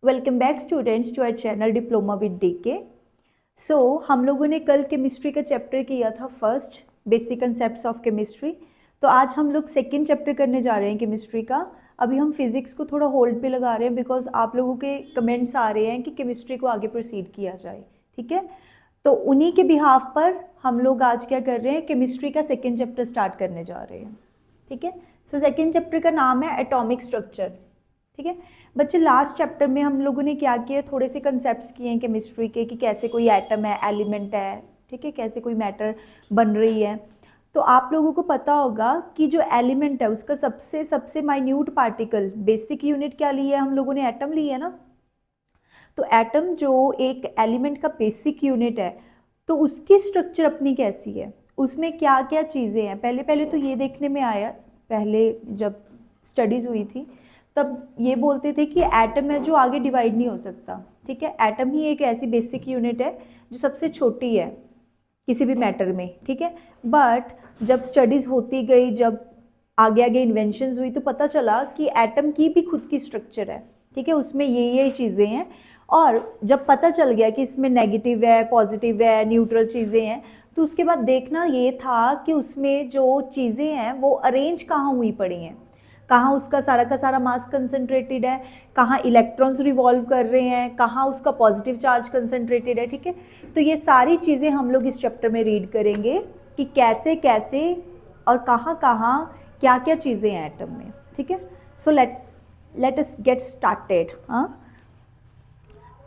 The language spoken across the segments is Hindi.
Welcome back students to our channel diploma with DK. So हम लोगों ने कल केमिस्ट्री का चैप्टर किया था first, basic concepts of chemistry. तो आज हम लोग सेकंड चैप्टर करने जा रहे हैं केमिस्ट्री का। अभी हम फिजिक्स को थोड़ा होल्ड पे लगा रहे हैं बिकॉज आप लोगों के कमेंट्स आ रहे हैं कि केमिस्ट्री को आगे प्रोसीड किया जाए, ठीक है। तो उन्हीं के बिहाफ पर हम लोग आज क्या कर रहे हैं, केमिस्ट्री का सेकेंड चैप्टर स्टार्ट करने जा रहे हैं, ठीक है। सो सेकेंड चैप्टर का नाम है एटॉमिक स्ट्रक्चर, ठीक है बच्चे। लास्ट चैप्टर में हम लोगों ने क्या किया, थोड़े से कंसेप्ट्स किए हैं केमिस्ट्री के कि कैसे कोई एटम है, एलिमेंट है, ठीक है, कैसे कोई मैटर बन रही है। तो आप लोगों को पता होगा कि जो एलिमेंट है उसका सबसे सबसे माइन्यूट पार्टिकल, बेसिक यूनिट क्या ली है हम लोगों ने, एटम ली है ना। तो एटम जो एक एलिमेंट का बेसिक यूनिट है, तो उसकी स्ट्रक्चर अपनी कैसी है, उसमें क्या क्या चीज़ें हैं। पहले पहले तो ये देखने में आया, पहले जब स्टडीज़ हुई थी तब ये बोलते थे कि एटम है जो आगे डिवाइड नहीं हो सकता, ठीक है। एटम ही एक ऐसी बेसिक यूनिट है जो सबसे छोटी है किसी भी मैटर में, ठीक है। बट जब स्टडीज़ होती गई, जब आगे आगे इन्वेंशंस हुई, तो पता चला कि एटम की भी खुद की स्ट्रक्चर है, ठीक है, उसमें ये चीज़ें हैं। और जब पता चल गया कि इसमें नेगेटिव है, पॉजिटिव है, न्यूट्रल चीज़ें हैं, तो उसके बाद देखना ये था कि उसमें जो चीज़ें हैं वो अरेंज कहाँ हुई पड़ी हैं, कहाँ उसका सारा का सारा मास कंसनट्रेटेड है, कहाँ इलेक्ट्रॉन्स रिवॉल्व कर रहे हैं, कहाँ उसका पॉजिटिव चार्ज कंसनट्रेटेड है, ठीक है। तो ये सारी चीज़ें हम लोग इस चैप्टर में रीड करेंगे कि कैसे कैसे और कहाँ कहाँ क्या क्या चीज़ें हैं एटम में, ठीक है। So let us get started. हाँ,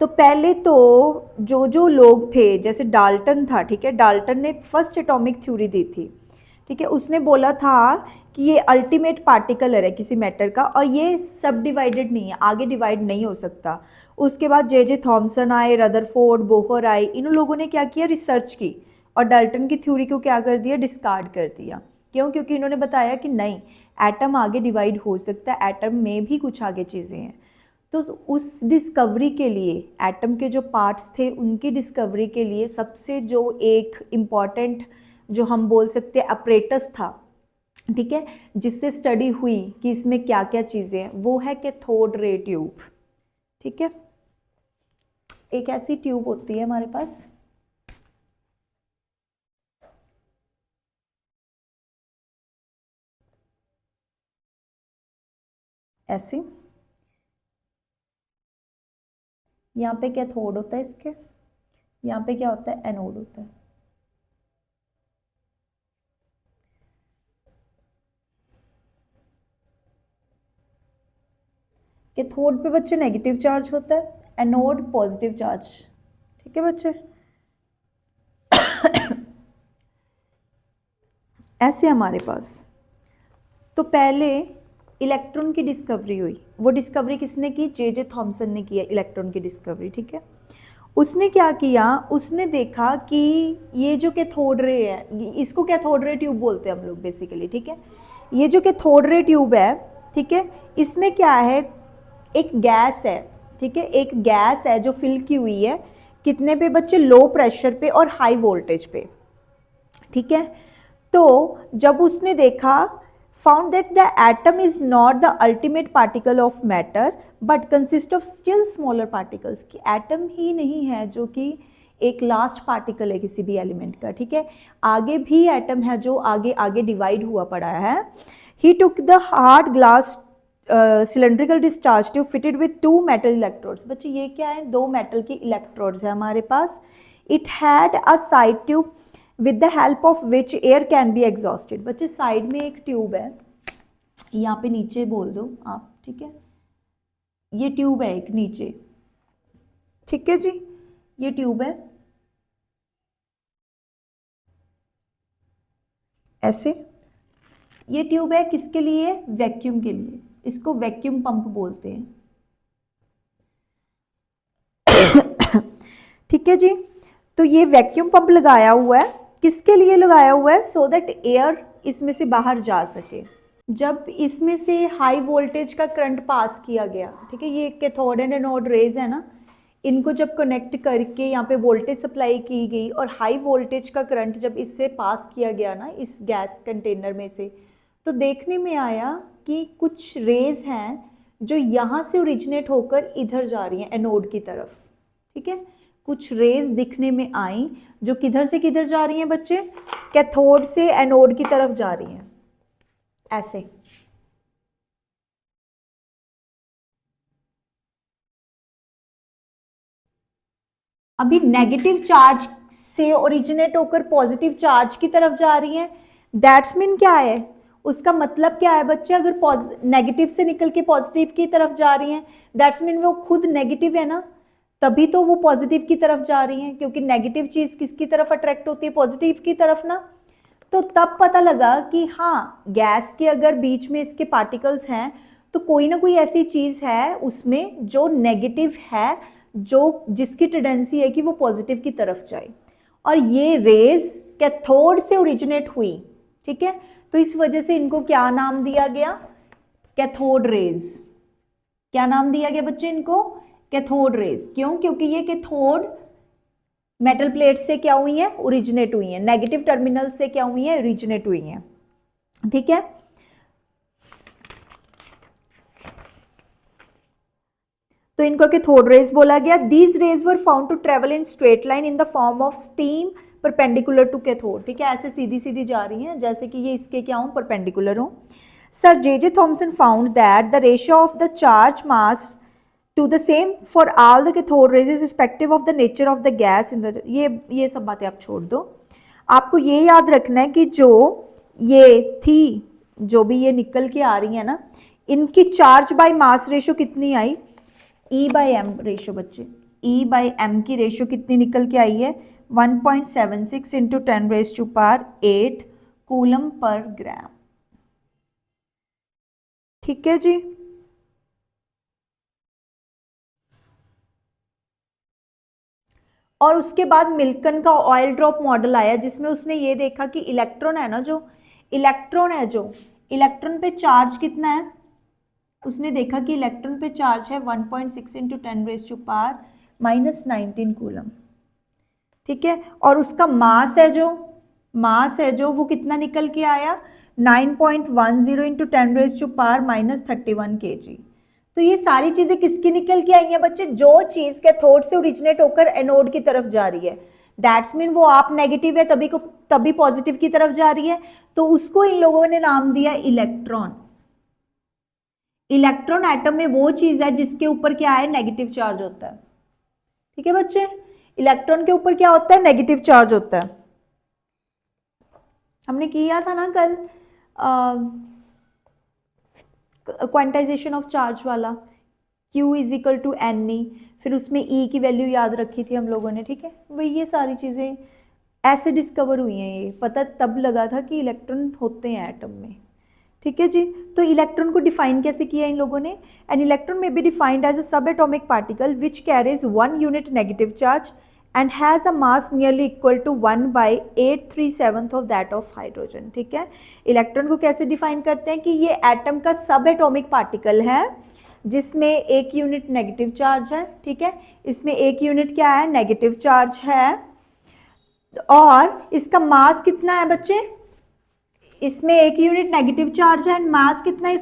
तो पहले तो जो लोग थे, जैसे डाल्टन था, ठीक है, डाल्टन ने फर्स्ट एटॉमिक थ्योरी दी थी, ठीक है। उसने बोला था कि ये अल्टीमेट पार्टिकल है किसी मैटर का और ये सब डिवाइडेड नहीं है, आगे डिवाइड नहीं हो सकता। उसके बाद जे थॉमसन आए, रदरफोर्ड, बोहर आए, इन लोगों ने क्या किया, रिसर्च की और डाल्टन की थ्योरी को क्या कर दिया, डिस्कार्ड कर दिया। क्यों? क्योंकि इन्होंने बताया कि नहीं, एटम आगे डिवाइड हो सकता है, एटम में भी कुछ आगे चीज़ें हैं। तो उस डिस्कवरी के लिए, एटम के जो पार्ट्स थे उनकी डिस्कवरी के लिए सबसे जो एक इम्पॉर्टेंट, जो हम बोल सकते हैं अपरेटस था, ठीक है, जिससे स्टडी हुई कि इसमें क्या क्या चीज़ें हैं, वो है कैथोड रे ट्यूब, ठीक है। एक ऐसी ट्यूब होती है हमारे पास, ऐसी, यहाँ पे कैथोड होता है इसके, यहाँ पे क्या होता है, एनोड होता है। कैथोड पे बच्चे नेगेटिव चार्ज होता है, एनोड पॉजिटिव चार्ज, ठीक है बच्चे। ऐसे हमारे पास तो पहले इलेक्ट्रॉन की डिस्कवरी हुई। वो डिस्कवरी किसने की, जे थॉमसन ने किया इलेक्ट्रॉन की डिस्कवरी, ठीक है। उसने क्या किया, उसने देखा कि ये जो कैथोड रे है, इसको कैथोड रे ट्यूब बोलते हैं हम लोग बेसिकली, ठीक है। ये जो कैथोड रे ट्यूब है, ठीक है, इसमें क्या है, एक गैस है, ठीक है, एक गैस है जो फिल की हुई है, कितने पे बच्चे, लो प्रेशर पे और हाई वोल्टेज पे, ठीक है। तो जब उसने देखा, found that the atom is not the ultimate particle of matter but consist of still smaller particles, कि एटम ही नहीं है जो कि एक लास्ट पार्टिकल है किसी भी एलिमेंट का, ठीक है। आगे भी एटम है जो आगे आगे डिवाइड हुआ पड़ा है। he took the hard glass cylindrical discharge tube fitted with two metal electrodes। बच्चे ये क्या है, दो मेटल की इलेक्ट्रोड्स है हमारे पास। it had a side tube with the help of which air can be exhausted। बच्चे साइड में एक ट्यूब है, यहाँ पे नीचे बोल दो आप, ठीक है, ये ट्यूब है एक नीचे, ठीक है जी, ये ट्यूब है ऐसे। ये ट्यूब है किसके लिए, वैक्यूम के लिए, इसको वैक्यूम पंप बोलते हैं, ठीक है जी। तो ये वैक्यूम पंप लगाया हुआ है, किसके लिए लगाया हुआ है, सो दैट एयर इसमें से बाहर जा सके। जब इसमें से हाई वोल्टेज का करंट पास किया गया, ठीक है, ये कैथोड एंड एनोड रेज है ना, इनको जब कनेक्ट करके यहाँ पे वोल्टेज सप्लाई की गई और हाई वोल्टेज का करंट जब इससे पास किया गया ना, इस गैस कंटेनर में से, तो देखने में आया कि कुछ रेज हैं जो यहाँ से ओरिजिनेट होकर इधर जा रही हैं एनोड की तरफ, ठीक है। कुछ रेज दिखने में आई जो किधर से किधर जा रही हैं बच्चे, कैथोड से एनोड की तरफ जा रही हैं, ऐसे। अभी नेगेटिव चार्ज से ओरिजिनेट होकर पॉजिटिव चार्ज की तरफ जा रही हैं, दैट्स मीन क्या है, उसका मतलब क्या है बच्चे, अगर नेगेटिव से निकल के पॉजिटिव की तरफ जा रही हैं, दैट्स मीन वो खुद नेगेटिव है ना, तभी तो वो पॉजिटिव की तरफ जा रही हैं, क्योंकि नेगेटिव चीज किसकी तरफ अट्रैक्ट होती है, पॉजिटिव की तरफ ना। तो तब पता लगा कि हाँ, गैस के अगर बीच में इसके पार्टिकल्स हैं तो कोई ना कोई ऐसी चीज है उसमें जो नेगेटिव है, जो जिसकी टेंडेंसी है कि वो पॉजिटिव की तरफ जाए, और ये रेज कैथोड से ओरिजिनेट हुई, ठीक है। तो इस वजह से इनको क्या नाम दिया गया, कैथोड रेज। क्या नाम दिया गया बच्चे इनको, कैथोड रेज। क्यों, क्योंकि ये कैथोड मेटल प्लेट से क्या हुई है, ओरिजिनेट हुई है, नेगेटिव टर्मिनल से क्या हुई है, ओरिजिनेट हुई है, ठीक है। तो इनको कैथोड रेज बोला गया। These rays were found to travel in straight line in the form of steam perpendicular to cathode, ठीक है। ऐसे सीधी सीधी जा रही हैं जैसे कि ये इसके क्या हो, परपेंडिकुलर हो। Sir J Thomson found that the ratio of the charge mass to the same for all the cathode rays respective of the nature of the gas in the, ये सब बातें आप छोड़ दो। आपको ये याद रखना है कि जो ये थी, जो भी ये निकल के आ रही है ना, इनकी चार्ज बाय मास रेशियो कितनी आई, E/m रेशियो बच्चे, E/m की रेशियो कितनी निकल के आई है, 1.76 इंटू 10⁸ कूलम पर ग्राम, ठीक है जी। और उसके बाद मिल्कन का ऑयल ड्रॉप मॉडल आया जिसमें उसने ये देखा कि इलेक्ट्रॉन है ना, जो इलेक्ट्रॉन पे चार्ज कितना है, उसने देखा कि इलेक्ट्रॉन पे चार्ज है 1.6 इंटू 10⁻⁻19 कूलम, ठीक है। और उसका मास है जो वो कितना निकल के आया, 9.10 इंटू 10⁻⁻31 kg। तो ये सारी चीजें किसकी निकल के आई हैं बच्चे, जो चीज कैथोड से ओरिजिनेट होकर एनोड की तरफ जा रही है, दैट्स मीन वो आप नेगेटिव है तभी पॉजिटिव की तरफ जा रही है, तो उसको इन लोगों ने नाम दिया इलेक्ट्रॉन। इलेक्ट्रॉन एटम में वो चीज है जिसके ऊपर क्या है, नेगेटिव चार्ज होता है, ठीक है बच्चे। इलेक्ट्रॉन के ऊपर क्या होता है, नेगेटिव चार्ज होता है। हमने किया था ना कल क्वांटाइजेशन ऑफ चार्ज वाला, Q = Ne, फिर उसमें E की वैल्यू याद रखी थी हम लोगों ने, ठीक है भाई। ये सारी चीज़ें ऐसे डिस्कवर हुई हैं, ये पता तब लगा था कि इलेक्ट्रॉन होते हैं एटम में, ठीक है जी। तो इलेक्ट्रॉन को डिफाइन कैसे किया इन लोगों ने, an electron may be defined as a sub atomic particle which carries 1 unit negative charge and has a mass nearly equal to 1/837 of that of hydrogen, ठीक है। इलेक्ट्रॉन को कैसे डिफाइन करते हैं कि ये एटम का सब एटॉमिक पार्टिकल है जिसमें 1 यूनिट नेगेटिव चार्ज है, ठीक है। इसमें 1 यूनिट क्या है, नेगेटिव चार्ज है, और इसका मास कितना है बच्चे, इसमें 1 यूनिट नेगेटिव चार्ज है, मास कितना है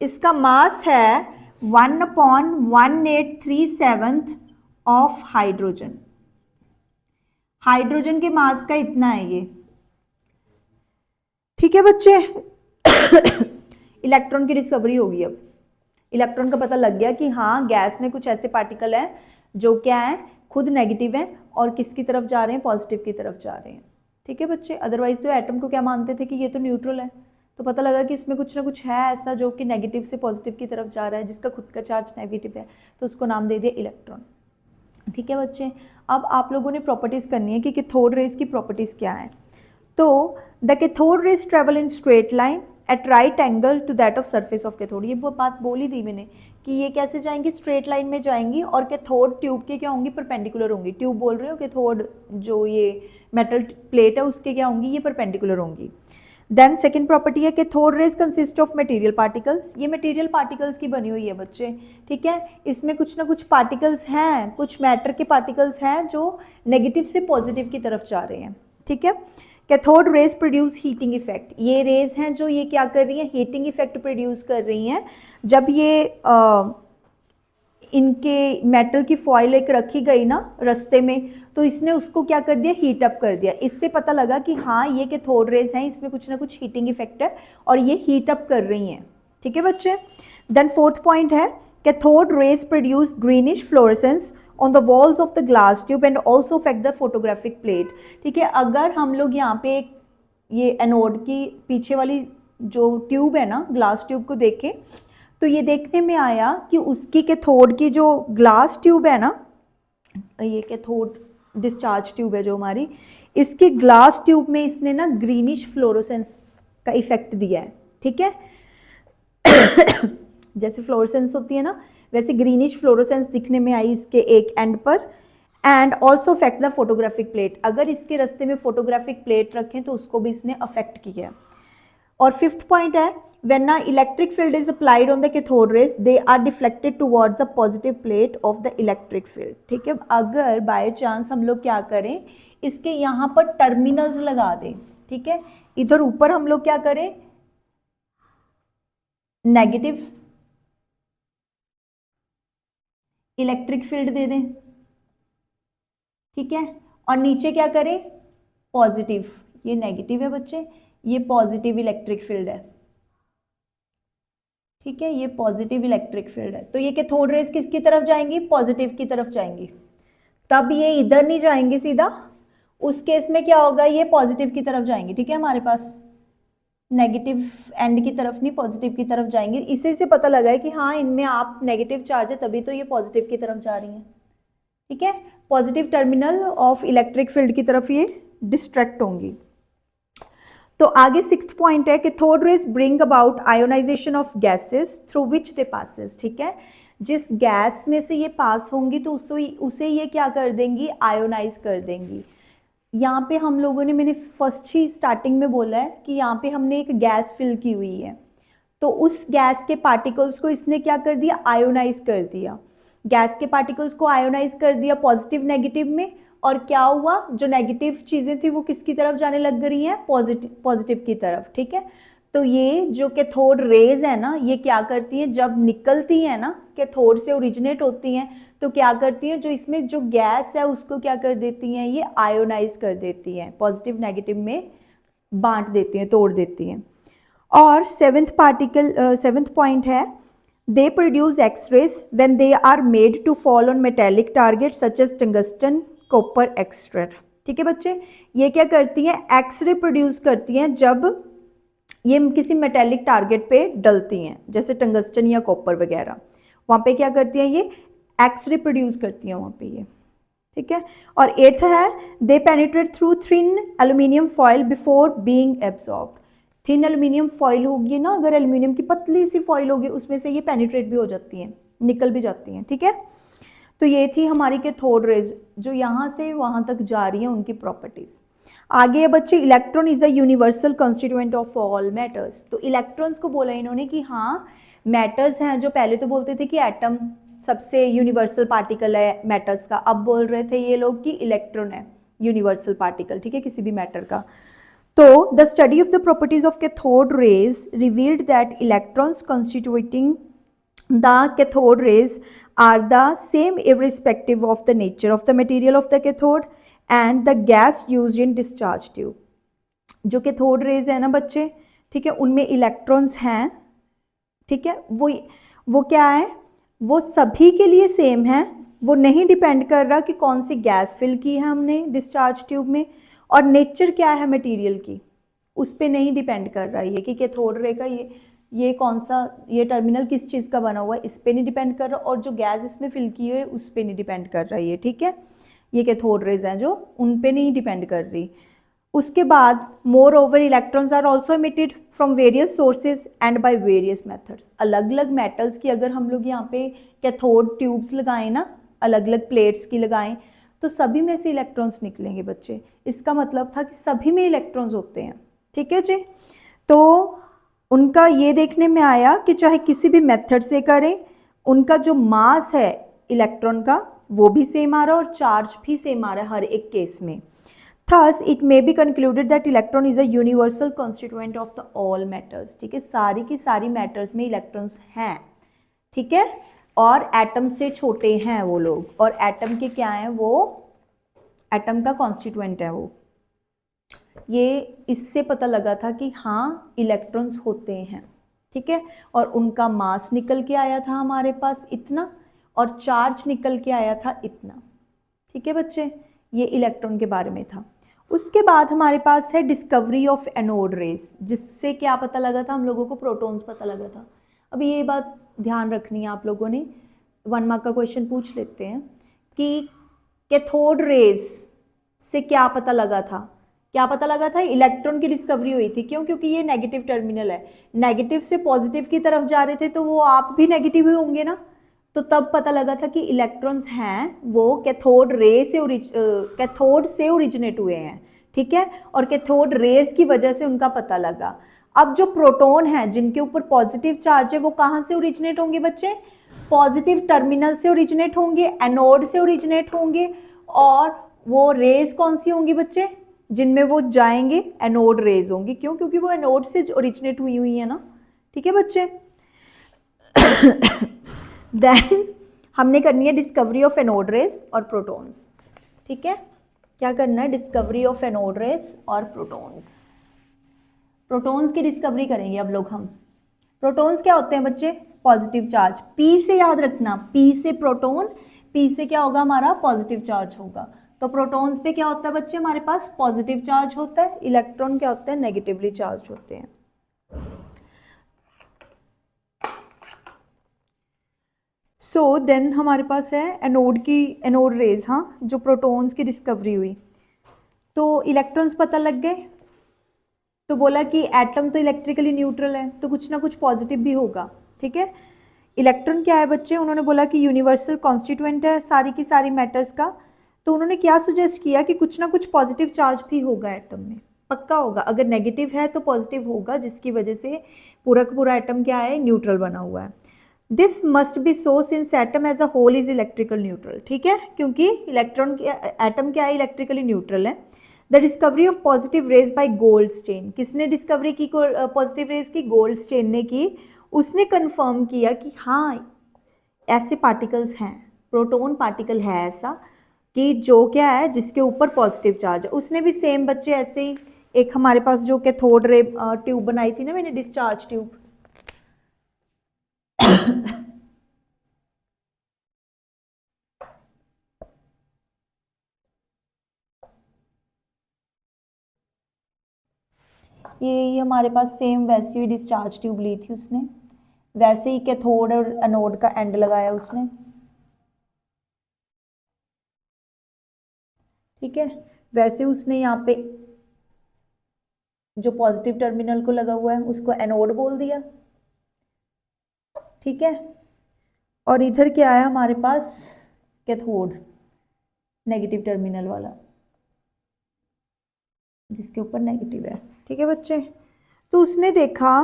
इसका मास है 1/1837 ऑफ हाइड्रोजन। हाइड्रोजन के मास का इतना है ये, ठीक है बच्चे। इलेक्ट्रॉन की डिस्कवरी होगी। अब इलेक्ट्रॉन का पता लग गया कि हाँ, गैस में कुछ ऐसे पार्टिकल हैं जो क्या है, खुद नेगेटिव है और किसकी तरफ जा रहे हैं, पॉजिटिव की तरफ जा रहे हैं, ठीक है बच्चे। अदरवाइज तो एटम को क्या मानते थे कि ये तो न्यूट्रल है, तो पता लगा कि इसमें कुछ ना कुछ है ऐसा जो कि नेगेटिव से पॉजिटिव की तरफ जा रहा है, जिसका खुद का चार्ज नेगेटिव है, तो उसको नाम दे दिया इलेक्ट्रॉन, ठीक है बच्चे। अब आप लोगों ने प्रॉपर्टीज़ करनी है कि कैथोड रेज की प्रॉपर्टीज़ क्या है। तो the cathode rays travel in straight line at right angle to that of surface of cathode. ये वो बात बोली थी मैंने कि ये कैसे जाएंगी, स्ट्रेट लाइन में जाएंगी, और कैथोड ट्यूब के क्या होंगी, परपेंडिकुलर होंगी। ट्यूब बोल रहे हो, कैथोड जो ये मेटल प्लेट है उसके क्या होंगी, ये परपेंडिकुलर होंगी। देन सेकेंड प्रॉपर्टी है cathode raise consist of material particles. ये मटेरियल पार्टिकल्स की बनी हुई है बच्चे, ठीक है। इसमें कुछ ना कुछ पार्टिकल्स हैं, कुछ मैटर के पार्टिकल्स हैं जो नेगेटिव से पॉजिटिव की तरफ जा रहे हैं, ठीक है। Cathode raise produce heating effect, ये रेज हैं जो ये क्या कर रही हैं, हीटिंग इफेक्ट प्रोड्यूस कर रही हैं। जब ये इनके मेटल की फॉइल एक रखी गई ना रास्ते में, तो इसने उसको क्या कर दिया, हीट अप कर दिया। इससे पता लगा कि हाँ ये कैथोड रेज हैं, इसमें कुछ ना कुछ हीटिंग इफेक्ट है और ये हीट अप कर रही हैं। ठीक है बच्चे। देन फोर्थ पॉइंट है cathode raise produce greenish fluorescence on the walls of the glass tube and also affect the photographic plate. ठीक है, अगर हम लोग यहाँ पे ये एनोड की पीछे वाली जो ट्यूब है ना, ग्लास ट्यूब को देखें तो ये देखने में आया कि उसकी कैथोड की जो ग्लास ट्यूब है ना, ये कैथोड डिस्चार्ज ट्यूब है जो हमारी, इसकी ग्लास ट्यूब में इसने ना ग्रीनिश फ्लोरोसेंस का इफेक्ट दिया है। ठीक है जैसे फ्लोरोसेंस होती है ना, वैसे ग्रीनिश फ्लोरोसेंस दिखने में आई इसके एक एंड पर। And also affect the photographic plate, अगर इसके रास्ते में फोटोग्राफिक प्लेट रखें तो उसको भी इसने अफेक्ट किया है। और फिफ्थ पॉइंट है when an electric field is applied on the cathode rays they are deflected towards the positive plate of the electric field। ठीक है, अगर बाय चांस हम लोग क्या करें, इसके यहाँ पर टर्मिनल्स लगा दें, ठीक है, इधर ऊपर हम लोग क्या करें, नेगेटिव इलेक्ट्रिक फील्ड दे दें, ठीक है, और नीचे क्या करें, पॉजिटिव, ये नेगेटिव है बच्चे, ये पॉजिटिव इलेक्ट्रिक फील्ड है। ठीक है, ये पॉजिटिव इलेक्ट्रिक फील्ड है। तो ये कैथोड रेज किसकी तरफ जाएंगी, पॉजिटिव की तरफ जाएंगी, तब ये इधर नहीं जाएंगे सीधा, उस केस में क्या होगा, ये पॉजिटिव की तरफ जाएंगे। ठीक है, हमारे पास नेगेटिव एंड की तरफ नहीं, पॉजिटिव की तरफ जाएंगे। इसी से पता लगा है कि हाँ इनमें आप नेगेटिव चार्ज है तभी तो ये पॉजिटिव की तरफ जा रही हैं। ठीक है, positive terminal of electric field की तरफ ये डिस्ट्रैक्ट होंगी। तो आगे सिक्स्थ पॉइंट है cathode rays bring about ionization of gases through which they passes. ठीक है, जिस गैस में से ये पास होंगी तो उसे ये क्या कर देंगी, आयोनाइज कर देंगी। यहाँ पे हम लोगों ने, मैंने फर्स्ट ही स्टार्टिंग में बोला है कि यहाँ पे हमने एक गैस फिल की हुई है, तो उस गैस के पार्टिकल्स को इसने क्या कर दिया, आयोनाइज कर दिया। गैस के पार्टिकल्स को आयोनाइज कर दिया पॉजिटिव नेगेटिव में, और क्या हुआ, जो नेगेटिव चीज़ें थी वो किसकी तरफ जाने लग रही हैं, पॉजिटिव की तरफ। ठीक है, तो ये जो कैथोड रेज है ना, ये क्या करती हैं, जब निकलती हैं ना, कैथोड से ओरिजिनेट होती हैं, तो क्या करती हैं, जो इसमें जो गैस है उसको क्या कर देती हैं, ये आयोनाइज कर देती हैं, पॉजिटिव नेगेटिव में बांट देती हैं, तोड़ देती हैं। और सेवेंथ पॉइंट है they produce x rays when they are made to fall on metallic target such as tungsten copper etcetera. ठीक है बच्चे, ये क्या करती हैं, एक्सरे प्रोड्यूस करती हैं जब ये किसी मेटेलिक टारगेट पे डलती हैं, जैसे टंगस्टन या कॉपर वगैरह, वहाँ पे क्या करती हैं, ये एक्सरे प्रोड्यूस करती हैं वहाँ पे ये। ठीक है, और एट्थ है they penetrate through thin aluminium foil before being absorbed. Thin aluminium foil होगी ना, अगर एल्यूमिनियम की पतली सी फॉइल होगी उसमें से ये पेनिट्रेट भी हो जाती हैं, निकल भी जाती हैं। ठीक है, तो ये थी हमारी कैथोड रेज जो यहाँ से वहाँ तक जा रही है, उनकी प्रॉपर्टीज। आगे बच्चे, electron is a universal constituent of all matters. तो इलेक्ट्रॉन्स को बोला इन्होंने कि हाँ मैटर्स हैं, जो पहले तो बोलते थे कि एटम सबसे यूनिवर्सल पार्टिकल है मैटर्स का, अब बोल रहे थे ये लोग कि इलेक्ट्रॉन है यूनिवर्सल पार्टिकल। ठीक है, किसी भी मैटर का। तो the study of the properties of cathode rays revealed that electrons constituting the cathode rays are the same irrespective of the nature of the material of the cathode and the gas used in discharge tube। जो कैथोड रेज है ना बच्चे, ठीक है, उनमें इलेक्ट्रॉन्स हैं, ठीक है, वो क्या है, वो सभी के लिए सेम है, वो नहीं डिपेंड कर रहा कि कौन सी गैस फिल की है हमने डिस्चार्ज ट्यूब में, और नेचर क्या है मटेरियल की, उस पर नहीं डिपेंड कर रहा है कि कैथोड रे का ये कौन सा, ये टर्मिनल किस चीज़ का बना हुआ है, इस पे नहीं डिपेंड कर रहा, और जो गैस इसमें फिल की हुई है उस पे नहीं डिपेंड कर रहा है ये। ठीक है, ये कैथोड रेज हैं जो उन पे नहीं डिपेंड कर रही। उसके बाद moreover electrons are also emitted from various sources and by various methods. अलग अलग मेटल्स की अगर हम लोग यहाँ पे कैथोड ट्यूब्स लगाएं ना, अलग अलग प्लेट्स की लगाएं, तो सभी में से इलेक्ट्रॉन्स निकलेंगे बच्चे। इसका मतलब था कि सभी में इलेक्ट्रॉन्स होते हैं। ठीक है जी, तो उनका ये देखने में आया कि चाहे किसी भी मेथड से करें, उनका जो मास है इलेक्ट्रॉन का वो भी सेम आ रहा है और चार्ज भी सेम आ रहा है हर एक केस में। Thus it may be concluded that electron is a universal constituent of the all matters. ठीक है, सारी की सारी मैटर्स में इलेक्ट्रॉन्स हैं। ठीक है, और एटम से छोटे हैं वो लोग, और एटम के क्या हैं, वो एटम का कॉन्स्टिट्यूएंट है वो। ये इससे पता लगा था कि हाँ इलेक्ट्रॉन्स होते हैं। ठीक है, और उनका मास निकल के आया था हमारे पास इतना, और चार्ज निकल के आया था इतना। ठीक है बच्चे, ये इलेक्ट्रॉन के बारे में था। उसके बाद हमारे पास है डिस्कवरी ऑफ एनोड रेस, जिससे क्या पता लगा था हम लोगों को, प्रोटॉन्स पता लगा था। अभी ये बात ध्यान रखनी है आप लोगों ने, 1 मार्क का क्वेश्चन पूछ लेते हैं कि कैथोड रेस से क्या पता लगा था। क्या पता लगा था, इलेक्ट्रॉन की डिस्कवरी हुई थी। क्यों? क्योंकि ये नेगेटिव टर्मिनल है, नेगेटिव से पॉजिटिव की तरफ जा रहे थे, तो वो आप भी नेगेटिव ही होंगे ना, तो तब पता लगा था कि इलेक्ट्रॉन्स हैं वो कैथोड से ओरिजिनेट हुए हैं। ठीक है, और कैथोड रेस की वजह से उनका पता लगा। अब जो प्रोटॉन है जिनके ऊपर पॉजिटिव चार्ज है, वो कहाँ से ओरिजिनेट होंगे बच्चे? पॉजिटिव टर्मिनल से ओरिजिनेट होंगे, एनोड से ओरिजिनेट होंगे, और वो रेज कौन सी होंगी बच्चे जिनमें वो जाएंगे? एनोड रेज होंगी। क्यों? क्योंकि वो एनोड से ओरिजिनेट हुई है ना। ठीक है बच्चे। देन हमने करनी है डिस्कवरी ऑफ एनोड रेस और प्रोटॉन्स। ठीक है, क्या करना है? डिस्कवरी ऑफ एनोड रेस और प्रोटॉन्स। प्रोटॉन्स की डिस्कवरी करेंगे अब लोग हम। प्रोटॉन्स क्या होते हैं बच्चे? Positive charge. पी से याद रखना, पी से प्रोटॉन, पी से क्या होगा हमारा? पॉजिटिव चार्ज होगा। तो प्रोटॉन्स पे क्या होता है बच्चे? हमारे पास पॉजिटिव चार्ज होता है। इलेक्ट्रॉन क्या होते हैं? नेगेटिवली चार्ज होते हैं। सो देन हमारे पास है एनोड रेज, हाँ, जो प्रोटॉन्स की डिस्कवरी हुई। तो इलेक्ट्रॉन्स पता लग गए, तो बोला कि एटम तो इलेक्ट्रिकली न्यूट्रल है, तो कुछ ना कुछ पॉजिटिव भी होगा। ठीक है, इलेक्ट्रॉन क्या है बच्चे? उन्होंने बोला कि यूनिवर्सल कॉन्स्टिट्यूएंट है सारी की सारी मैटर्स का। तो उन्होंने क्या सुजेस्ट किया कि कुछ ना कुछ पॉजिटिव चार्ज भी होगा एटम में, पक्का होगा। अगर नेगेटिव है तो पॉजिटिव होगा, जिसकी वजह से पूरा का पूरा एटम क्या है? न्यूट्रल बना हुआ है। This must be so since atom as a whole is electrical neutral. ठीक है, क्योंकि इलेक्ट्रॉन एटम क्या है? इलेक्ट्रिकली न्यूट्रल है। The discovery of positive rays by Goldstein. किसने डिस्कवरी की पॉजिटिव रेज की? गोल्डस्टेन ने की। उसने कंफर्म किया कि हाँ ऐसे पार्टिकल्स हैं, प्रोटॉन पार्टिकल है ऐसा कि जो क्या है, जिसके ऊपर पॉजिटिव चार्ज है। उसने भी सेम बच्चे ऐसे ही एक हमारे पास जो कैथोड रे ट्यूब बनाई थी ना मैंने, डिस्चार्ज ट्यूब, ये हमारे पास सेम वैसी ही डिस्चार्ज ट्यूब ली थी उसने, वैसे ही कैथोड और एनोड का एंड लगाया उसने। ठीक है, वैसे उसने यहाँ पे जो पॉजिटिव टर्मिनल को लगा हुआ है उसको एनोड बोल दिया। ठीक है, और इधर क्या है हमारे पास? कैथोड, नेगेटिव टर्मिनल वाला, जिसके ऊपर नेगेटिव है। ठीक है बच्चे, तो उसने देखा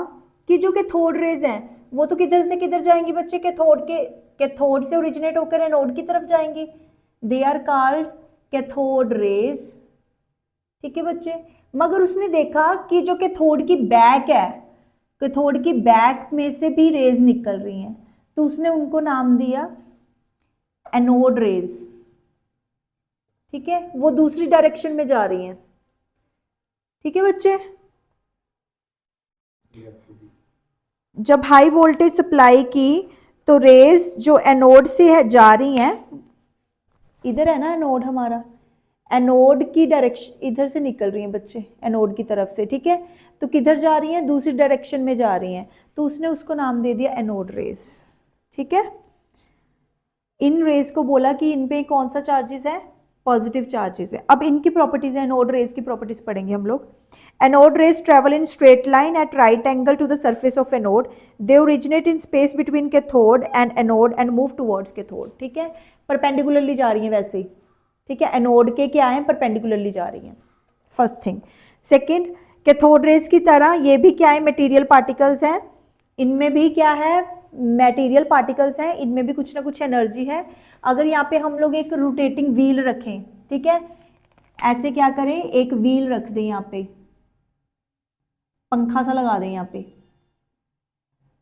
कि जो कैथोड रेज हैं वो तो किधर से किधर जाएंगी बच्चे? कैथोड से ओरिजिनेट होकर एनोड की तरफ जाएंगी। They are called cathode rays. ठीक है बच्चे, मगर उसने देखा कि जो कैथोड की बैक है, कैथोड की बैक में से भी रेज निकल रही हैं, तो उसने उनको नाम दिया एनोड रेज। ठीक है, वो दूसरी डायरेक्शन में जा रही हैं। ठीक है बच्चे, जब हाई वोल्टेज सप्लाई की तो रेज जो एनोड से है जा रही हैं, इधर है ना एनोड हमारा, एनोड की डायरेक्शन इधर से निकल रही हैं बच्चे, एनोड की तरफ से। ठीक है, तो किधर जा रही हैं? दूसरी डायरेक्शन में जा रही हैं, तो उसने उसको नाम दे दिया एनोड रेज। ठीक है, इन रेज को बोला कि इन पे कौन सा चार्जेस है? पॉजिटिव चार्जेस है। अब इनकी प्रॉपर्टीज है, एनोड रेज की प्रॉपर्टीज पढ़ेंगे हम लोग। Anode rays travel in straight line at right angle to the surface of anode. They originate in space between cathode and anode and move towards cathode. ठीक है, परपेंडिकुलरली जा रही है वैसे ही। ठीक है, एनोड के क्या है? परपेंडिकुलरली जा रही है, first thing. Second, cathode rays की तरह ये भी क्या है? मटेरियल पार्टिकल्स हैं। इनमें भी क्या है? मटेरियल पार्टिकल्स हैं, इनमें भी कुछ ना कुछ एनर्जी है। अगर यहाँ पे हम लोग एक रोटेटिंग व्हील रखें, ठीक है, ऐसे क्या करें, एक व्हील रख दें यहाँ पे, पंखा सा लगा दें यहाँ पे।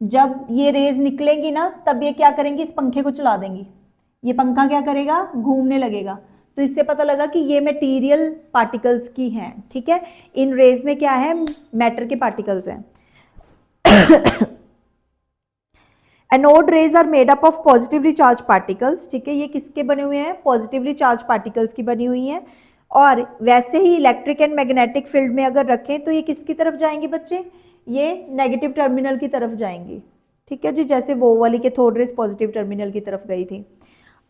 जब ये रेज निकलेंगी ना तब ये क्या करेंगी, इस पंखे को चला देंगी, ये पंखा क्या करेगा, घूमने लगेगा। तो इससे पता लगा कि ये मटेरियल पार्टिकल्स की हैं, ठीक है। इन रेज में क्या है, मैटर के पार्टिकल्स हैं। Anode rays are made up of positively charge particles, ठीक है। ये किसके बने हुए हैं, पॉजिटिवली चार्ज पार्टिकल्स की बनी हुई हैं। और वैसे ही इलेक्ट्रिक एंड मैग्नेटिक फील्ड में अगर रखें तो ये किसकी तरफ जाएंगे बच्चे, ये नेगेटिव टर्मिनल की तरफ जाएंगी, ठीक है जी। जैसे वो वाली कैथोड रेज पॉजिटिव टर्मिनल की तरफ गई थी।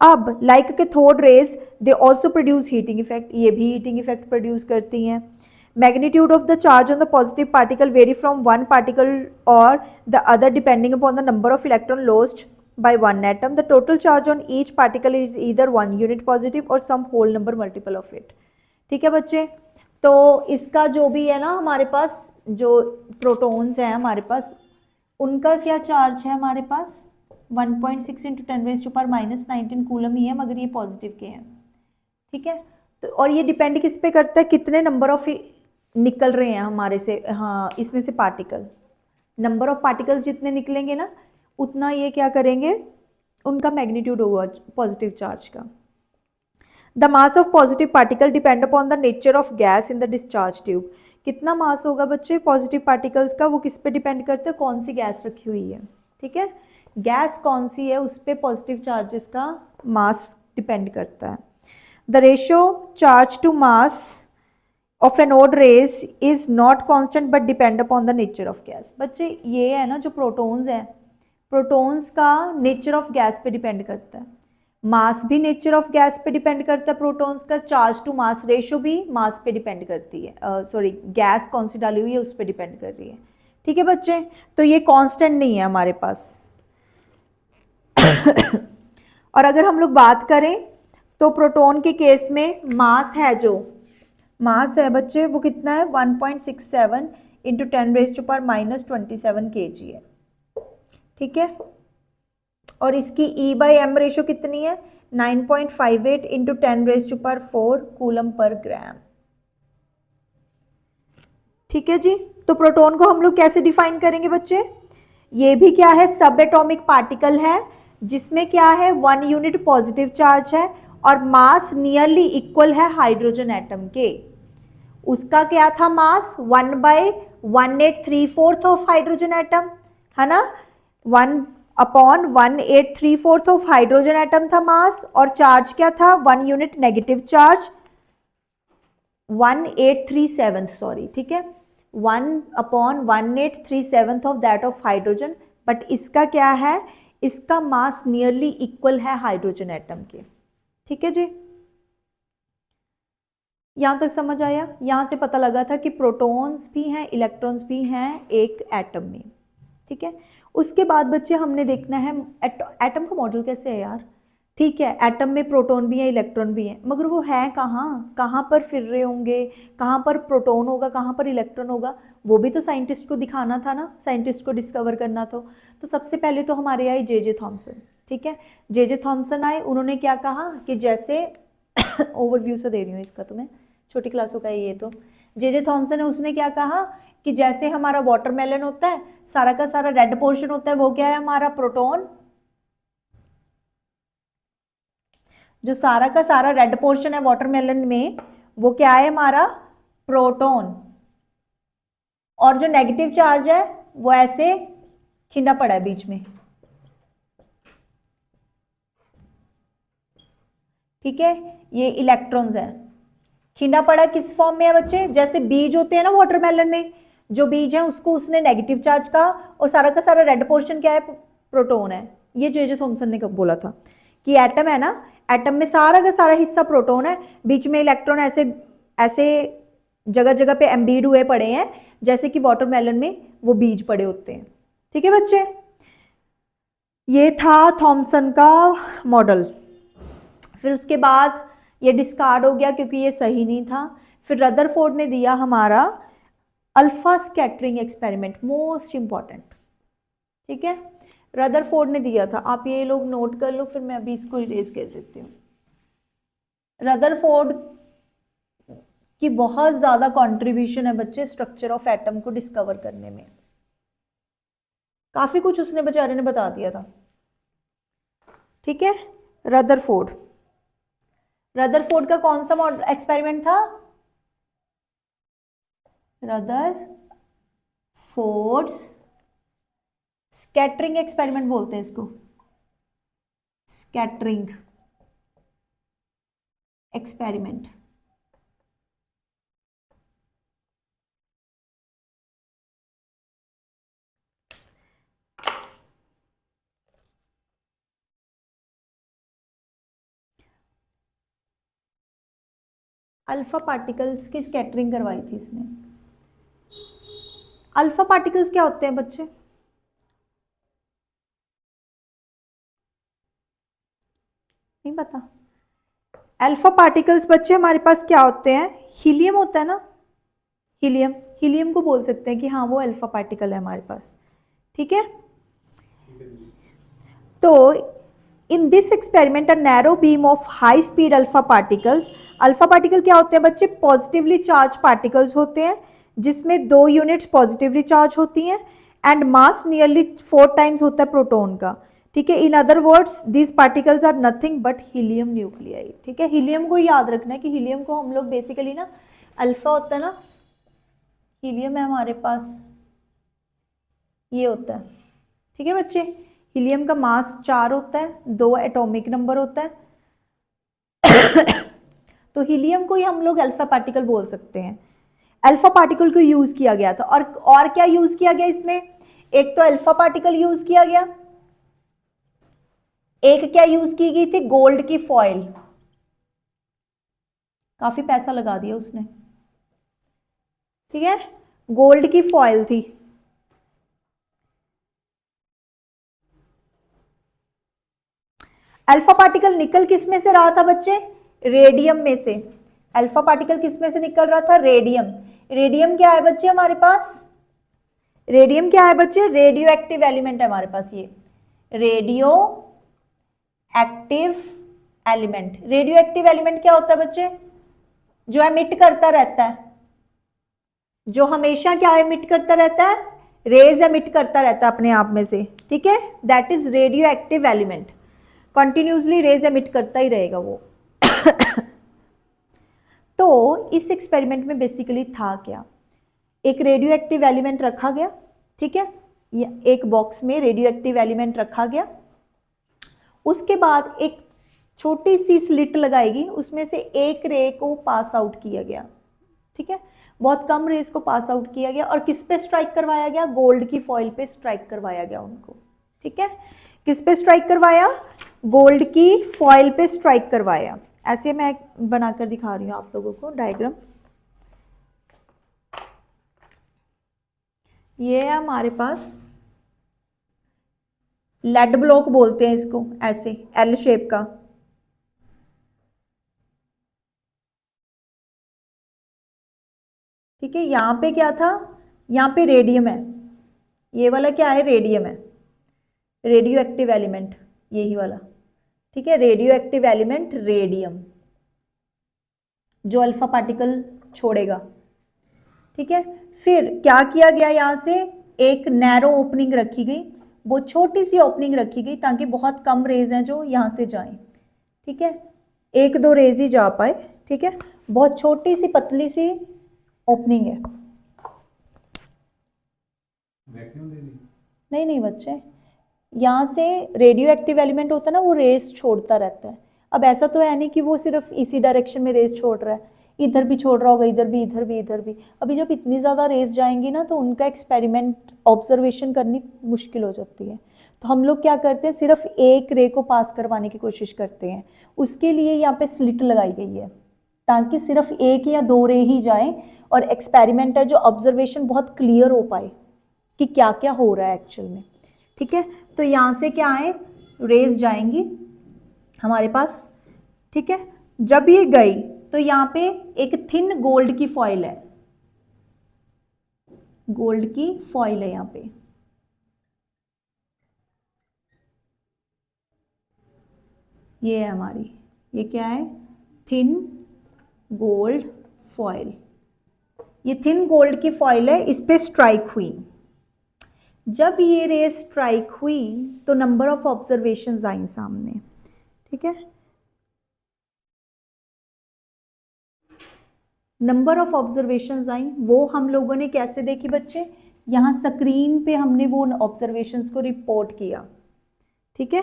अब like cathode rays they also produce heating effect, ये भी हीटिंग इफेक्ट प्रोड्यूस करती हैं। Magnitude of the charge on the positive particle vary from one particle or the other depending upon the number of electron lost by one atom. The total charge on each particle is either one unit positive or some whole number multiple of it. ठीक है बच्चे, तो इसका जो भी है ना हमारे पास, जो प्रोटॉन्स हैं हमारे पास, उनका क्या चार्ज है हमारे पास 1.6 इंटू 10⁻⁻19 कूलम ही है, मगर ये पॉजिटिव के हैं, ठीक है। तो और ये डिपेंड किस पे करता है, कितने नंबर ऑफ निकल रहे हैं हमारे से, हाँ इसमें से पार्टिकल, नंबर ऑफ पार्टिकल्स जितने निकलेंगे ना उतना ये क्या करेंगे, उनका मैग्नीट्यूड होगा पॉजिटिव चार्ज का। The mass of positive particle depend upon the nature of gas in the discharge tube. कितना मास होगा बच्चे पॉजिटिव पार्टिकल्स का, वो किस पे डिपेंड करते हैं, कौन सी गैस रखी हुई है, ठीक है। गैस कौन सी है उस पर पॉजिटिव चार्जेस का मास डिपेंड करता है। The ratio charge to mass of anode rays is not constant but depend upon the nature of gas. बच्चे ये है ना जो प्रोटॉन्स हैं, प्रोटॉन्स का नेचर ऑफ गैस पे डिपेंड करता है, मास भी नेचर ऑफ गैस पे डिपेंड करता है प्रोटॉन्स का, चार्ज टू मास रेशियो भी मास पे डिपेंड करती है, सॉरी गैस कौन सी डाली हुई है उस पर डिपेंड कर रही है, ठीक है बच्चे। तो ये कांस्टेंट नहीं है हमारे पास। और अगर हम लोग बात करें तो प्रोटॉन के केस में मास है, जो मास है बच्चे वो कितना है 1.67 इंटू 10⁻⁻27 kg है, ठीक है। और इसकी E बाई एम रेशो कितनी है 9.58 इंटू 10⁻⁴ कूलम पर ग्राम, ठीक है जी। तो प्रोटॉन को हम लोग कैसे डिफाइन करेंगे बच्चे, ये भी क्या है सब एटॉमिक पार्टिकल है, जिसमें क्या है 1 यूनिट पॉजिटिव चार्ज है और मास नियरली इक्वल है हाइड्रोजन एटम के। उसका क्या था मास 1/1834 ऑफ हाइड्रोजन एटम, है ना, 1/1834 ऑफ हाइड्रोजन एटम था मास, और चार्ज क्या था 1 यूनिट नेगेटिव चार्ज 1837, सॉरी, ठीक है, 1/1837 of that of hydrogen. But इसका क्या है, इसका मास नियरली इक्वल है हाइड्रोजन एटम के, ठीक है जी। यहां तक समझ आया, यहां से पता लगा था कि प्रोटॉन्स भी हैं इलेक्ट्रॉन्स भी हैं एक एटम में, ठीक है। उसके बाद बच्चे हमने देखना है एटम का मॉडल कैसे है यार, ठीक है। एटम में प्रोटॉन भी है इलेक्ट्रॉन भी है, मगर वो है कहाँ, कहाँ पर फिर रहे होंगे, कहाँ पर प्रोटॉन होगा कहाँ पर इलेक्ट्रॉन होगा, वो भी तो साइंटिस्ट को दिखाना था ना, साइंटिस्ट को डिस्कवर करना था। तो सबसे पहले तो हमारे आए जे थॉमसन, ठीक है। जे थॉमसन आए, उन्होंने क्या कहा कि जैसे ओवरव्यू से दे रही हूँ इसका तुम्हें, छोटी क्लासों का है ये। तो जे थॉमसन है, उसने क्या कहा कि जैसे हमारा वाटरमेलन होता है, सारा का सारा रेड पोर्शन होता है, वो क्या है हमारा प्रोटॉन, जो सारा का सारा रेड पोर्शन है वाटरमेलन में वो क्या है हमारा प्रोटॉन, और जो नेगेटिव चार्ज है वो ऐसे खिंडा पड़ा है बीच में, ठीक है। ये इलेक्ट्रॉन्स है, खिंडा पड़ा किस फॉर्म में है बच्चे, जैसे बीज होते हैं ना वाटरमेलन में, जो बीज है उसको उसने नेगेटिव चार्ज का, और सारा का सारा रेड पोर्शन क्या है प्रोटॉन है। ये जे थॉमसन ने कब बोला था कि एटम है ना, एटम में सारा का सारा हिस्सा प्रोटॉन है, बीच में इलेक्ट्रॉन ऐसे ऐसे जगह जगह पे एम्बीड हुए पड़े हैं, जैसे कि वाटरमेलन में वो बीज पड़े होते हैं, ठीक है बच्चे। ये था थॉमसन का मॉडल। फिर उसके बाद ये डिस्कार्ड हो गया क्योंकि ये सही नहीं था। फिर रदरफोर्ड ने दिया हमारा alpha scattering experiment, most important, ठीक है, रदरफोर्ड ने दिया था। आप ये लोग नोट कर लो, फिर मैं अभी इसको इरेज कर देती हूँ। रदरफोर्ड कि बहुत ज़्यादा कंट्रीब्यूशन है बच्चे स्ट्रक्चर ऑफ एटम को डिस्कवर करने में। काफ़ी कुछ उसने बेचारे ने बता दिया था। ठीक है, रदरफोर्ड। रदरफोर्ड का कौन सा मॉडल एक्सपेरिमेंट था? रदरफोर्ड्स स्कैटरिंग एक्सपेरिमेंट बोलते हैं इसको, स्कैटरिंग एक्सपेरिमेंट। अल्फा पार्टिकल्स की स्कैटरिंग करवाई थी इसने। अल्फा पार्टिकल्स क्या होते हैं बच्चे? नहीं पता। अल्फा पार्टिकल्स बच्चे हमारे पास क्या होते हैं? हीलियम होता है ना, हीलियम। हीलियम को बोल सकते हैं कि हाँ वो अल्फा पार्टिकल है हमारे पास। ठीक है, तो in this experiment a narrow beam of high speed alpha particles. Alpha particle क्या होते हैं बच्चे? पॉजिटिवली चार्ज पार्टिकल्स होते हैं जिसमें 2 यूनिट्स पॉजिटिवली चार्ज होती हैं एंड मास नियरली 4 टाइम्स होता है प्रोटॉन का। ठीक है, in other words these particles are nothing but helium nuclei. ठीक है, हीलियम को याद रखना है कि हीलियम को हम लोग बेसिकली ना, अल्फा होता है ना, हीलियम है हमारे पास, ये होता है। ठीक है बच्चे, हीलियम का मास 4 होता है, 2 एटॉमिक नंबर होता है। तो हीलियम को ही हम लोग अल्फा पार्टिकल बोल सकते हैं। अल्फा पार्टिकल को यूज किया गया था, और क्या यूज किया गया इसमें? एक तो अल्फा पार्टिकल यूज किया गया, एक क्या यूज की गई थी? गोल्ड की फॉइल। काफी पैसा लगा दिया उसने। ठीक है, गोल्ड की फॉइल थी। अल्फा पार्टिकल निकल किस में से रहा था बच्चे? रेडियम में से। अल्फा पार्टिकल किस में से निकल रहा था? रेडियम। रेडियम क्या है बच्चे हमारे पास? रेडियम क्या है बच्चे? रेडियो एक्टिव एलिमेंट है हमारे पास। ये radio active element. Radio active element क्या होता है बच्चे? जो एमिट करता रहता है, जो हमेशा क्या एमिट करता रहता है? रेज एमिट करता रहता है अपने आप में से। ठीक है, that is radioactive element. Continuously rays emit करता ही रहेगा वो। तो इस एक्सपेरिमेंट में बेसिकली था क्या? एक रेडियो एक्टिव एलिमेंट रखा गया। ठीक है, एक बॉक्स में रेडियो एक्टिव एलिमेंट रखा गया। उसके बाद एक छोटी सी स्लिट लगाएगी, उसमें से एक रे को पास आउट किया गया। ठीक है, बहुत कम रेस को पास आउट किया गया, और किस पे स्ट्राइक करवाया गया? गोल्ड की फॉइल पे स्ट्राइक करवाया गया उनको। ठीक है, किस पे स्ट्राइक करवाया? गोल्ड की फॉइल पे स्ट्राइक करवाया। ऐसे मैं बनाकर दिखा रही हूं आप लोगों को डायग्राम। ये है हमारे पास लेड ब्लॉक बोलते हैं इसको, ऐसे एल शेप का। ठीक है, यहां पे क्या था? यहां पे रेडियम है। ये वाला क्या है? रेडियम है, रेडियो एक्टिव एलिमेंट, यही वाला। ठीक है, रेडियो एक्टिव एलिमेंट रेडियम, जो अल्फा पार्टिकल छोड़ेगा। ठीक है, फिर क्या किया गया? यहां से एक नैरो ओपनिंग रखी गई, वो छोटी सी ओपनिंग रखी गई ताकि बहुत कम रेज हैं जो यहां से जाएं। ठीक है, 1-2 रेज ही जा पाए। ठीक है, बहुत छोटी सी पतली सी ओपनिंग है। नहीं नहीं बच्चे, यहाँ से रेडियो एक्टिव एलिमेंट होता है ना, वो रेस छोड़ता रहता है। अब ऐसा तो है नहीं कि वो सिर्फ इसी डायरेक्शन में रेस छोड़ रहा है, इधर भी छोड़ रहा होगा, इधर भी, इधर भी, इधर भी। अभी जब इतनी ज़्यादा रेस जाएंगी ना, तो उनका एक्सपेरिमेंट ऑब्जर्वेशन करनी मुश्किल हो जाती है। तो हम लोग क्या करते हैं? सिर्फ एक रे को पास करवाने की कोशिश करते हैं। उसके लिए यहाँ पे स्लिट लगाई गई है ताकि सिर्फ 1 या 2 रे ही जाए, और एक्सपेरिमेंट है जो ऑब्जर्वेशन बहुत क्लियर हो पाए कि क्या क्या हो रहा है एक्चुअल में। ठीक है, तो यहां से क्या है? रेज जाएंगी हमारे पास। ठीक है, जब ये गई तो यहां पे एक थिन गोल्ड की फॉइल है, गोल्ड की फॉइल है यहां पे। ये है हमारी, ये क्या है? थिन गोल्ड फॉइल, ये थिन गोल्ड की फॉइल है, इस पे स्ट्राइक हुई। जब ये रेज स्ट्राइक हुई तो नंबर ऑफ ऑब्जर्वेशंस आई सामने, ठीक है। नंबर ऑफ ऑब्जर्वेशंस आई, वो हम लोगों ने कैसे देखी बच्चे, यहाँ स्क्रीन पे हमने वो ऑब्जर्वेशंस को रिपोर्ट किया, ठीक है।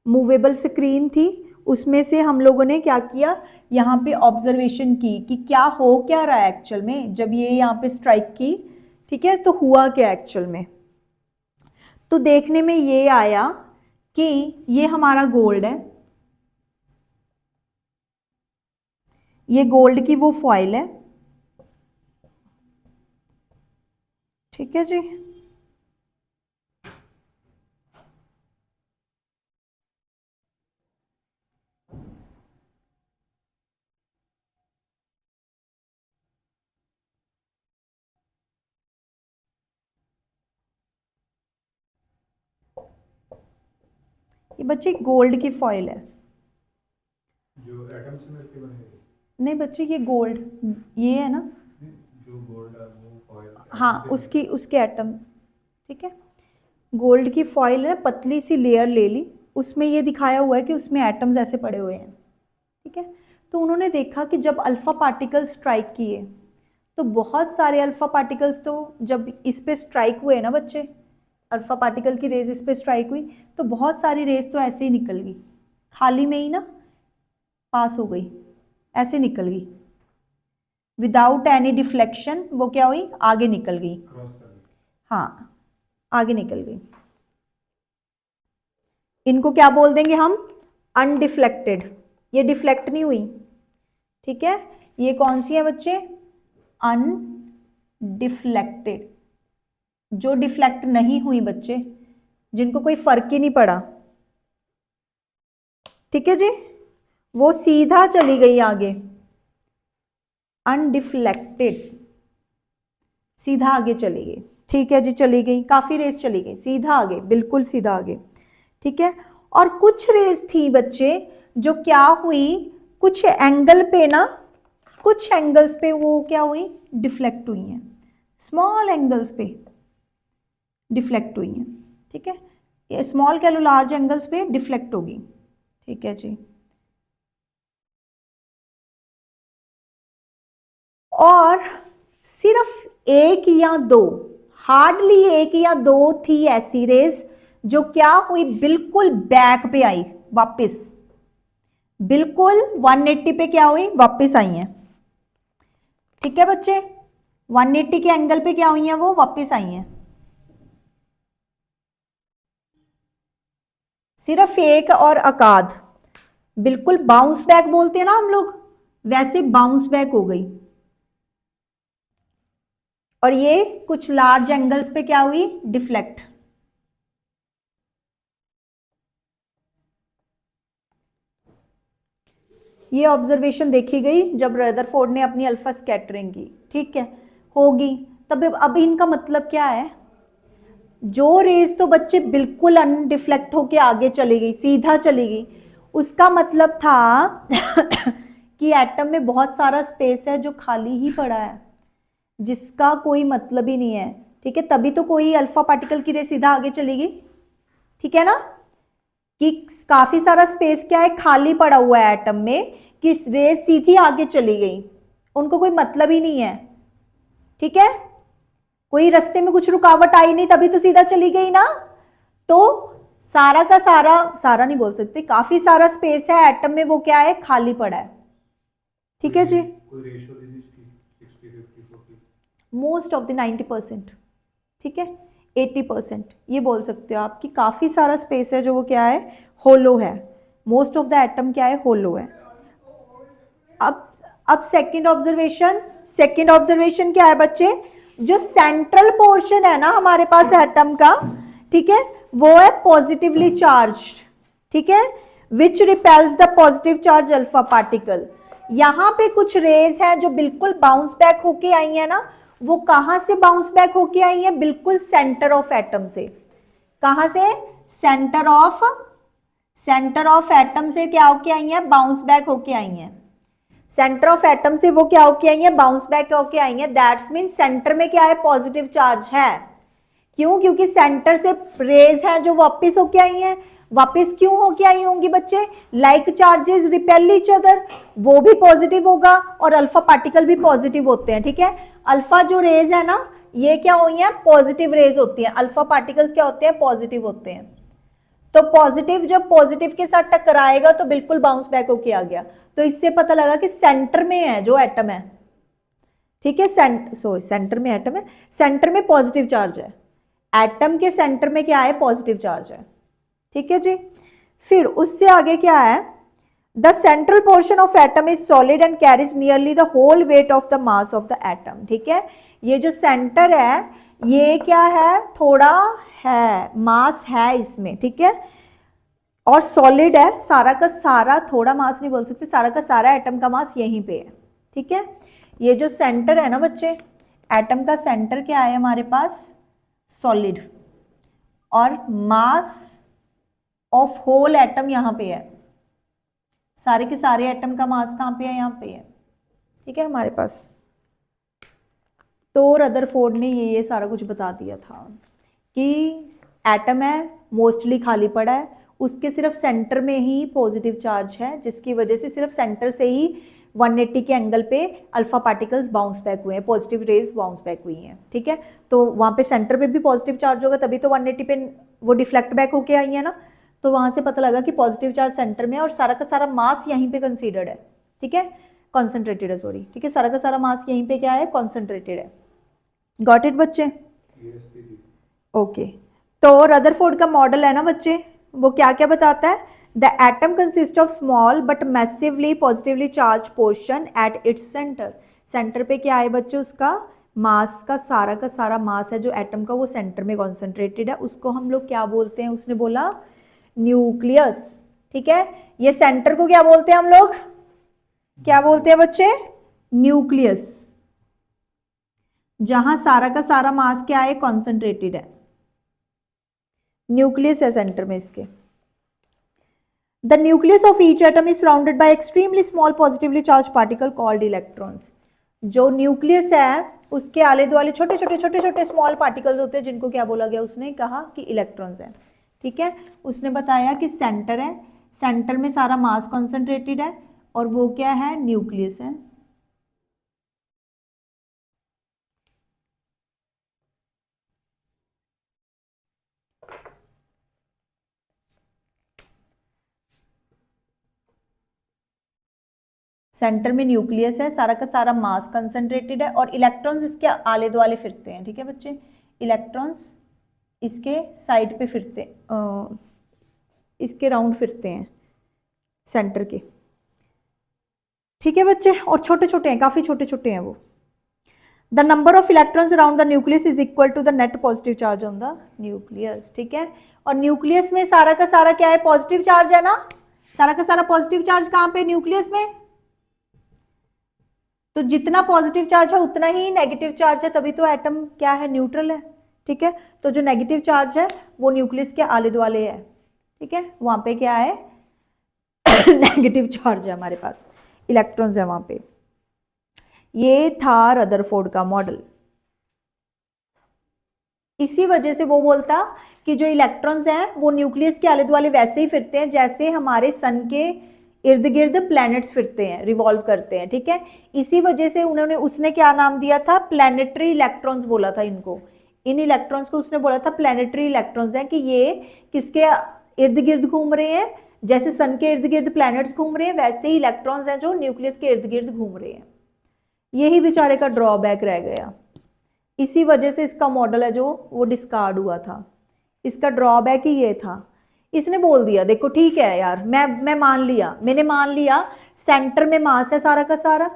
मूवेबल स्क्रीन थी, उसमें से हम लोगों ने क्या किया, यहाँ पे ऑब्जर्वेशन की कि क्या हो क्या रहा है एक्चुअल में, जब ये यहाँ पे स्ट्राइक की, ठीक है, तो हुआ क्या एक्चुअल में। तो देखने में ये आया कि ये हमारा गोल्ड है, ये गोल्ड की वो फॉइल है, ठीक है जी। ये बच्चे गोल्ड की फॉइल है, जो एटम से मिलके बने हैं। नहीं बच्चे ये गोल्ड, ये है ना, जो गोल्ड है वो फॉइल, हाँ उसकी उसके एटम, ठीक है। गोल्ड की फॉइल है, पतली सी लेयर ले ली, उसमें ये दिखाया हुआ है कि उसमें एटम्स ऐसे पड़े हुए हैं, ठीक है। तो उन्होंने देखा कि जब अल्फा पार्टिकल स्ट्राइक किए तो बहुत सारे अल्फा पार्टिकल्स, तो जब इस पे स्ट्राइक हुए ना बच्चे, अल्फा पार्टिकल की रेज इस पे स्ट्राइक हुई तो बहुत सारी रेज तो ऐसे ही निकल गई, खाली में ही ना पास हो गई, ऐसे निकल गई विदाउट एनी डिफ्लेक्शन, वो क्या हुई, आगे निकल गई, क्रॉस कर दी। हाँ आगे निकल गई। इनको क्या बोल देंगे हम, अनडिफ्लेक्टेड, ये डिफ्लेक्ट नहीं हुई, ठीक है। ये कौन सी है बच्चे, अनडिफ्लेक्टेड, जो डिफ्लेक्ट नहीं हुई बच्चे, जिनको कोई फर्क ही नहीं पड़ा, ठीक है जी, वो सीधा चली गई आगे, अनडिफ्लेक्टेड, सीधा आगे चली गई, ठीक है जी, चली गई, काफी रेस चली गई सीधा आगे, बिल्कुल सीधा आगे, ठीक है। और कुछ रेस थी बच्चे जो क्या हुई, कुछ एंगल पे ना, कुछ एंगल्स पे वो क्या हुई, डिफ्लेक्ट हुई हैं, स्मॉल एंगल्स पे डिफ्लेक्ट हुई हैं, ठीक है। ये स्मॉल कह लो, लार्ज एंगल्स पे डिफ्लेक्ट होगी, ठीक है जी। और सिर्फ एक या दो, हार्डली एक या दो थी ऐसी रेस जो क्या हुई, बिल्कुल बैक पे आई, वापस बिल्कुल 180 पे क्या हुई, वापस आई हैं, ठीक है बच्चे, 180 के एंगल पे क्या हुई हैं, वो वापस आई हैं। सिर्फ एक और अकाद बिल्कुल बाउंस बैक बोलते हैं ना हम लोग, वैसे बाउंस बैक हो गई, और ये कुछ लार्ज एंगल्स पे क्या हुई, डिफ्लेक्ट। ये ऑब्जर्वेशन देखी गई जब रदरफोर्ड ने अपनी अल्फा स्कैटरिंग की, ठीक है, होगी। तब अब इनका मतलब क्या है, जो रेज तो बच्चे बिल्कुल अनडिफ्लेक्ट होके आगे चली गई, सीधा चली गई, उसका मतलब था कि एटम में बहुत सारा स्पेस है जो खाली ही पड़ा है, जिसका कोई मतलब ही नहीं है, ठीक है। तभी तो कोई अल्फा पार्टिकल की रेस सीधा आगे चली गई, ठीक है ना, कि काफी सारा स्पेस क्या है, खाली पड़ा हुआ है एटम में, कि रेस सीधी आगे चली गई, उनको कोई मतलब ही नहीं है, ठीक है। कोई रास्ते में कुछ रुकावट आई नहीं, तभी तो सीधा चली गई ना। तो सारा का सारा, सारा नहीं बोल सकते, काफी सारा स्पेस है एटम में, वो क्या है, खाली पड़ा है, ठीक है जी। कोई रेशियो दी थी इसकी 60 50 40, मोस्ट ऑफ द 90%, ठीक है, 80% ये बोल सकते हो आप कि काफी सारा स्पेस है जो वो क्या है, होलो है, मोस्ट ऑफ द एटम क्या है, होलो है। अब सेकंड ऑब्जर्वेशन क्या है बच्चे, जो सेंट्रल पोर्शन है ना हमारे पास एटम का, ठीक है, वो है पॉजिटिवली चार्ज्ड, ठीक है, which repels the positive charge alpha particle. यहां पे कुछ रेज है जो बिल्कुल बाउंस बैक होके आई है ना, वो कहां से बाउंस बैक होके आई है, बिल्कुल सेंटर ऑफ एटम से। कहां से, सेंटर ऑफ एटम से क्या होके आई है, बाउंस बैक होके आई है। सेंटर ऑफ एटम से वो क्या होके आई है, बाउंस बैक होके आई है। दैट्स मीन सेंटर में क्या है, पॉजिटिव चार्ज है। क्यों? क्योंकि सेंटर से रेज हैं जो वापस होके आई हैं। वापस क्यों होके आई होंगी बच्चे? Like charges repel each other, वो भी पॉजिटिव होगा और अल्फा पार्टिकल भी पॉजिटिव होते हैं, ठीक है। अल्फा जो रेज है ना, ये क्या हुई है, पॉजिटिव रेज होती है। अल्फा पार्टिकल्स क्या होते हैं, पॉजिटिव होते हैं। तो पॉजिटिव जब पॉजिटिव के साथ टकराएगा तो बिल्कुल बाउंस बैक होके आ गया। तो इससे पता लगा कि सेंटर में है जो एटम है, ठीक है। सेंटर में एटम है, सेंटर में पॉजिटिव चार्ज है। एटम के सेंटर में क्या है, पॉजिटिव चार्ज है, ठीक है जी। फिर उससे आगे क्या है, the central portion of atom is solid and carries nearly the whole weight of the mass of the atom, ठीक है। ये जो सेंटर है ये क्या है, थोड़ा है, मास है इसमें, ठीक है। और सॉलिड है, सारा का सारा, थोड़ा मास नहीं बोल सकते, सारा का सारा एटम का मास यहीं पे है, ठीक है। ये जो सेंटर है ना बच्चे, एटम का सेंटर क्या है हमारे पास, सॉलिड, और मास ऑफ होल एटम यहां पे है। सारे के सारे एटम का मास कहां पे है, यहां पे है, ठीक है हमारे पास। तो रदरफोर्ड ने ये सारा कुछ बता दिया था कि एटम है मोस्टली खाली पड़ा है, उसके सिर्फ सेंटर में ही पॉजिटिव चार्ज है, जिसकी वजह से सिर्फ सेंटर से ही 180 के एंगल पे अल्फा पार्टिकल्स बाउंस बैक हुए हैं, पॉजिटिव रेज बाउंस बैक हुई हैं, ठीक है। तो वहाँ पे सेंटर पे भी पॉजिटिव चार्ज होगा, तभी तो 180 पे वो डिफ्लेक्ट बैक होके आई है ना। तो वहाँ से पता लगा कि पॉजिटिव चार्ज सेंटर में है और सारा का सारा मास यहीं पे कंसीडर्ड है, ठीक है, कॉन्सेंट्रेटेड है, सॉरी, ठीक है। सारा का सारा मास यहीं पे क्या है, कॉन्सेंट्रेटेड है। गॉट इट बच्चे? ओके। तो रदरफोर्ड का मॉडल है ना बच्चे, वो क्या क्या बताता है, the atom consist of small but massively positively charge portion at its centre. Centre पे क्या है बच्चे, उसका मास का सारा मास है जो एटम का, वो सेंटर में कॉन्सेंट्रेटेड है। उसको हम लोग क्या बोलते हैं, उसने बोला न्यूक्लियस, ठीक है। ये सेंटर को क्या बोलते हैं हम लोग, क्या बोलते हैं बच्चे, न्यूक्लियस, जहां सारा का सारा मास क्या है, कॉन्सेंट्रेटेड है। न्यूक्लियस है सेंटर में इसके। The nucleus of each atom is surrounded by extremely small positively charge particle called electrons. जो न्यूक्लियस है उसके आले दुआले छोटे छोटे स्मॉल पार्टिकल्स होते हैं, जिनको क्या बोला गया, उसने कहा कि इलेक्ट्रॉन्स हैं, ठीक है। उसने बताया कि सेंटर है, सेंटर में सारा मास कॉन्सेंट्रेटेड है और वो क्या है, न्यूक्लियस है। सेंटर में न्यूक्लियस है, सारा का सारा मास कंसंट्रेटेड है और इलेक्ट्रॉन्स इसके आले दुआले फिरते हैं, ठीक है बच्चे। इलेक्ट्रॉन्स इसके साइड पे फिरते, इसके राउंड फिरते हैं सेंटर के, ठीक है बच्चे। और छोटे छोटे हैं, काफी छोटे छोटे हैं वो। The number of electrons around the nucleus is equal to the net positive charge on the nucleus, ठीक है। और न्यूक्लियस में सारा का सारा क्या है, पॉजिटिव चार्ज है ना। सारा का सारा पॉजिटिव चार्ज कहां पे, न्यूक्लियस में। तो जितना पॉजिटिव चार्ज है उतना ही नेगेटिव चार्ज है, तभी तो एटम क्या है, न्यूट्रल है, ठीक है। तो जो नेगेटिव चार्ज है वो न्यूक्लियस के आले दुआले है, ठीक है। वहां पे क्या है नेगेटिव चार्ज है हमारे पास, इलेक्ट्रॉन्स है वहां पे। ये था रदरफोर्ड का मॉडल। इसी वजह से वो बोलता कि जो इलेक्ट्रॉन्स हैं वो न्यूक्लियस के आले दुआले वैसे ही फिरते हैं जैसे हमारे सन के इर्द गिर्द प्लैनेट्स फिरते हैं, रिवॉल्व करते हैं, ठीक है। इसी वजह से उसने क्या नाम दिया था, प्लैनेटरी इलेक्ट्रॉन्स बोला था इनको। इन इलेक्ट्रॉन्स को उसने बोला था प्लैनेटरी इलेक्ट्रॉन्स हैं, कि ये किसके इर्द गिर्द घूम रहे हैं, जैसे सन के इर्द गिर्द प्लैनेट्स घूम रहे हैं वैसे ही इलेक्ट्रॉन्स हैं जो न्यूक्लियस के इर्द गिर्द घूम रहे हैं। यही बेचारे का ड्रॉबैक रह गया, इसी वजह से इसका मॉडल है जो वो डिस्कार्ड हुआ था। इसका ड्रॉबैक ही ये था, इसने बोल दिया देखो ठीक है यार, मैंने मान लिया सेंटर में मास है सारा का सारा,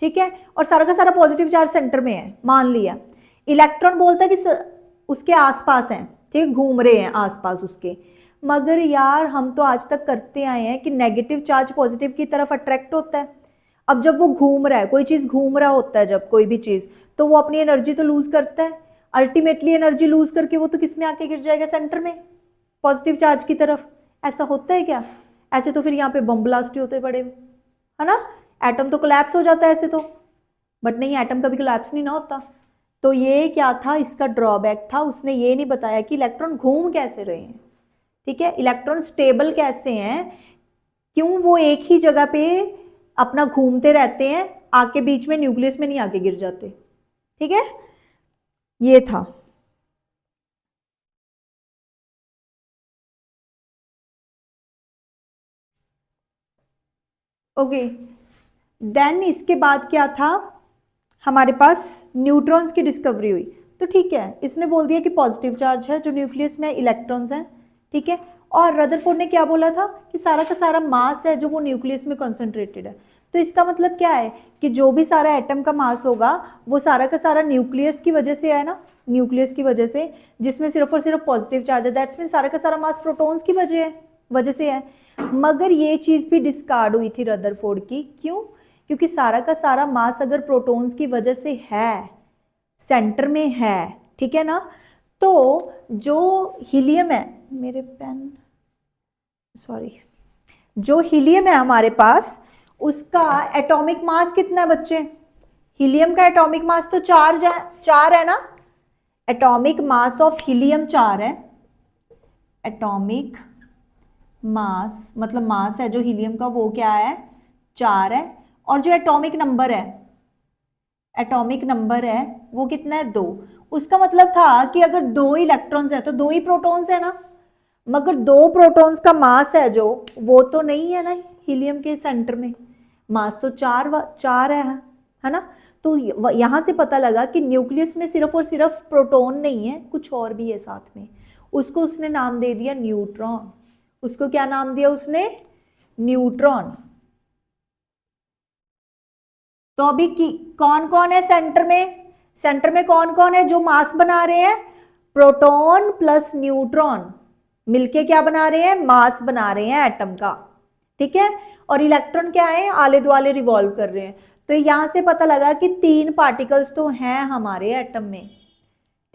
ठीक है, और सारा का सारा पॉजिटिव चार्ज सेंटर में है, मान लिया। इलेक्ट्रॉन बोलता है कि उसके आसपास हैं, ठीक है, घूम रहे हैं आसपास उसके। मगर यार हम तो आज तक करते आए हैं कि नेगेटिव चार्ज पॉजिटिव की तरफ अट्रैक्ट होता है। अब जब वो घूम रहा है, कोई चीज घूम रहा होता है जब कोई भी चीज, तो वो अपनी एनर्जी तो लूज करता है, अल्टीमेटली एनर्जी लूज करके वो तो किस में आके गिर जाएगा, सेंटर में, पॉजिटिव चार्ज की तरफ। ऐसा होता है क्या? ऐसे तो फिर यहाँ पे बम ब्लास्ट ही होते पड़े, है ना। एटम तो कोलैप्स हो जाता है ऐसे तो, बट नहीं, एटम कभी कोलैप्स नहीं ना होता। तो ये क्या था, इसका ड्रॉबैक था, उसने ये नहीं बताया कि इलेक्ट्रॉन घूम कैसे रहे हैं। ठीक है, इलेक्ट्रॉन स्टेबल कैसे हैं, क्यों वो एक ही जगह पे अपना घूमते रहते हैं, आके बीच में न्यूक्लियस में नहीं आके गिर जाते। ठीक है, ये था। ओके, देन इसके बाद क्या था, हमारे पास न्यूट्रॉन्स की डिस्कवरी हुई। तो ठीक है, इसने बोल दिया कि पॉजिटिव चार्ज है जो न्यूक्लियस में, इलेक्ट्रॉन्स हैं। ठीक है, और रदरफोर्ड ने क्या बोला था कि सारा का सारा मास है जो वो न्यूक्लियस में कंसंट्रेटेड है। तो इसका मतलब क्या है कि जो भी सारा एटम का मास होगा वो सारा का सारा न्यूक्लियस की वजह से है ना, न्यूक्लियस की वजह से, जिसमें सिर्फ और सिर्फ पॉजिटिव चार्ज है। दैट्स मीन सारा का सारा मास प्रोटॉन्स की वजह से है। मगर ये चीज़ भी डिस्कार्ड हुई थी रदरफोर्ड की। क्यों? क्योंकि सारा का सारा मास अगर प्रोटॉन्स की वजह से है, सेंटर में है, ठीक है ना, तो जो हीलियम है, मेरे पेन, सॉरी, जो हीलियम है हमारे पास, उसका एटॉमिक मास कितना है बच्चे? हीलियम का एटॉमिक मास तो 4 है ना, एटॉमिक मास ऑफ हीलियम 4 है। एटॉमिक मास मतलब मास है जो हीलियम का, वो क्या है? 4 है। और जो एटॉमिक नंबर है वो कितना है? 2। उसका मतलब था कि अगर 2 इलेक्ट्रॉन्स है तो 2 ही प्रोटॉन्स है ना, मगर 2 प्रोटॉन्स का मास है जो, वो तो नहीं है ना हीलियम के सेंटर में, मास तो 4 है ना। तो यहां से पता लगा कि न्यूक्लियस में सिर्फ और सिर्फ प्रोटॉन नहीं है, कुछ और भी है साथ में। उसको उसने नाम दे दिया न्यूट्रॉन। उसको क्या नाम दिया उसने? न्यूट्रॉन। तो अभी कौन कौन है सेंटर में? सेंटर में कौन कौन है जो मास बना रहे हैं? प्रोटॉन प्लस न्यूट्रॉन मिलके क्या बना रहे हैं? मास बना रहे हैं एटम का। ठीक है, और इलेक्ट्रॉन क्या है? आले दुआले रिवॉल्व कर रहे हैं। तो यहां से पता लगा कि 3 पार्टिकल्स तो हैं हमारे एटम में।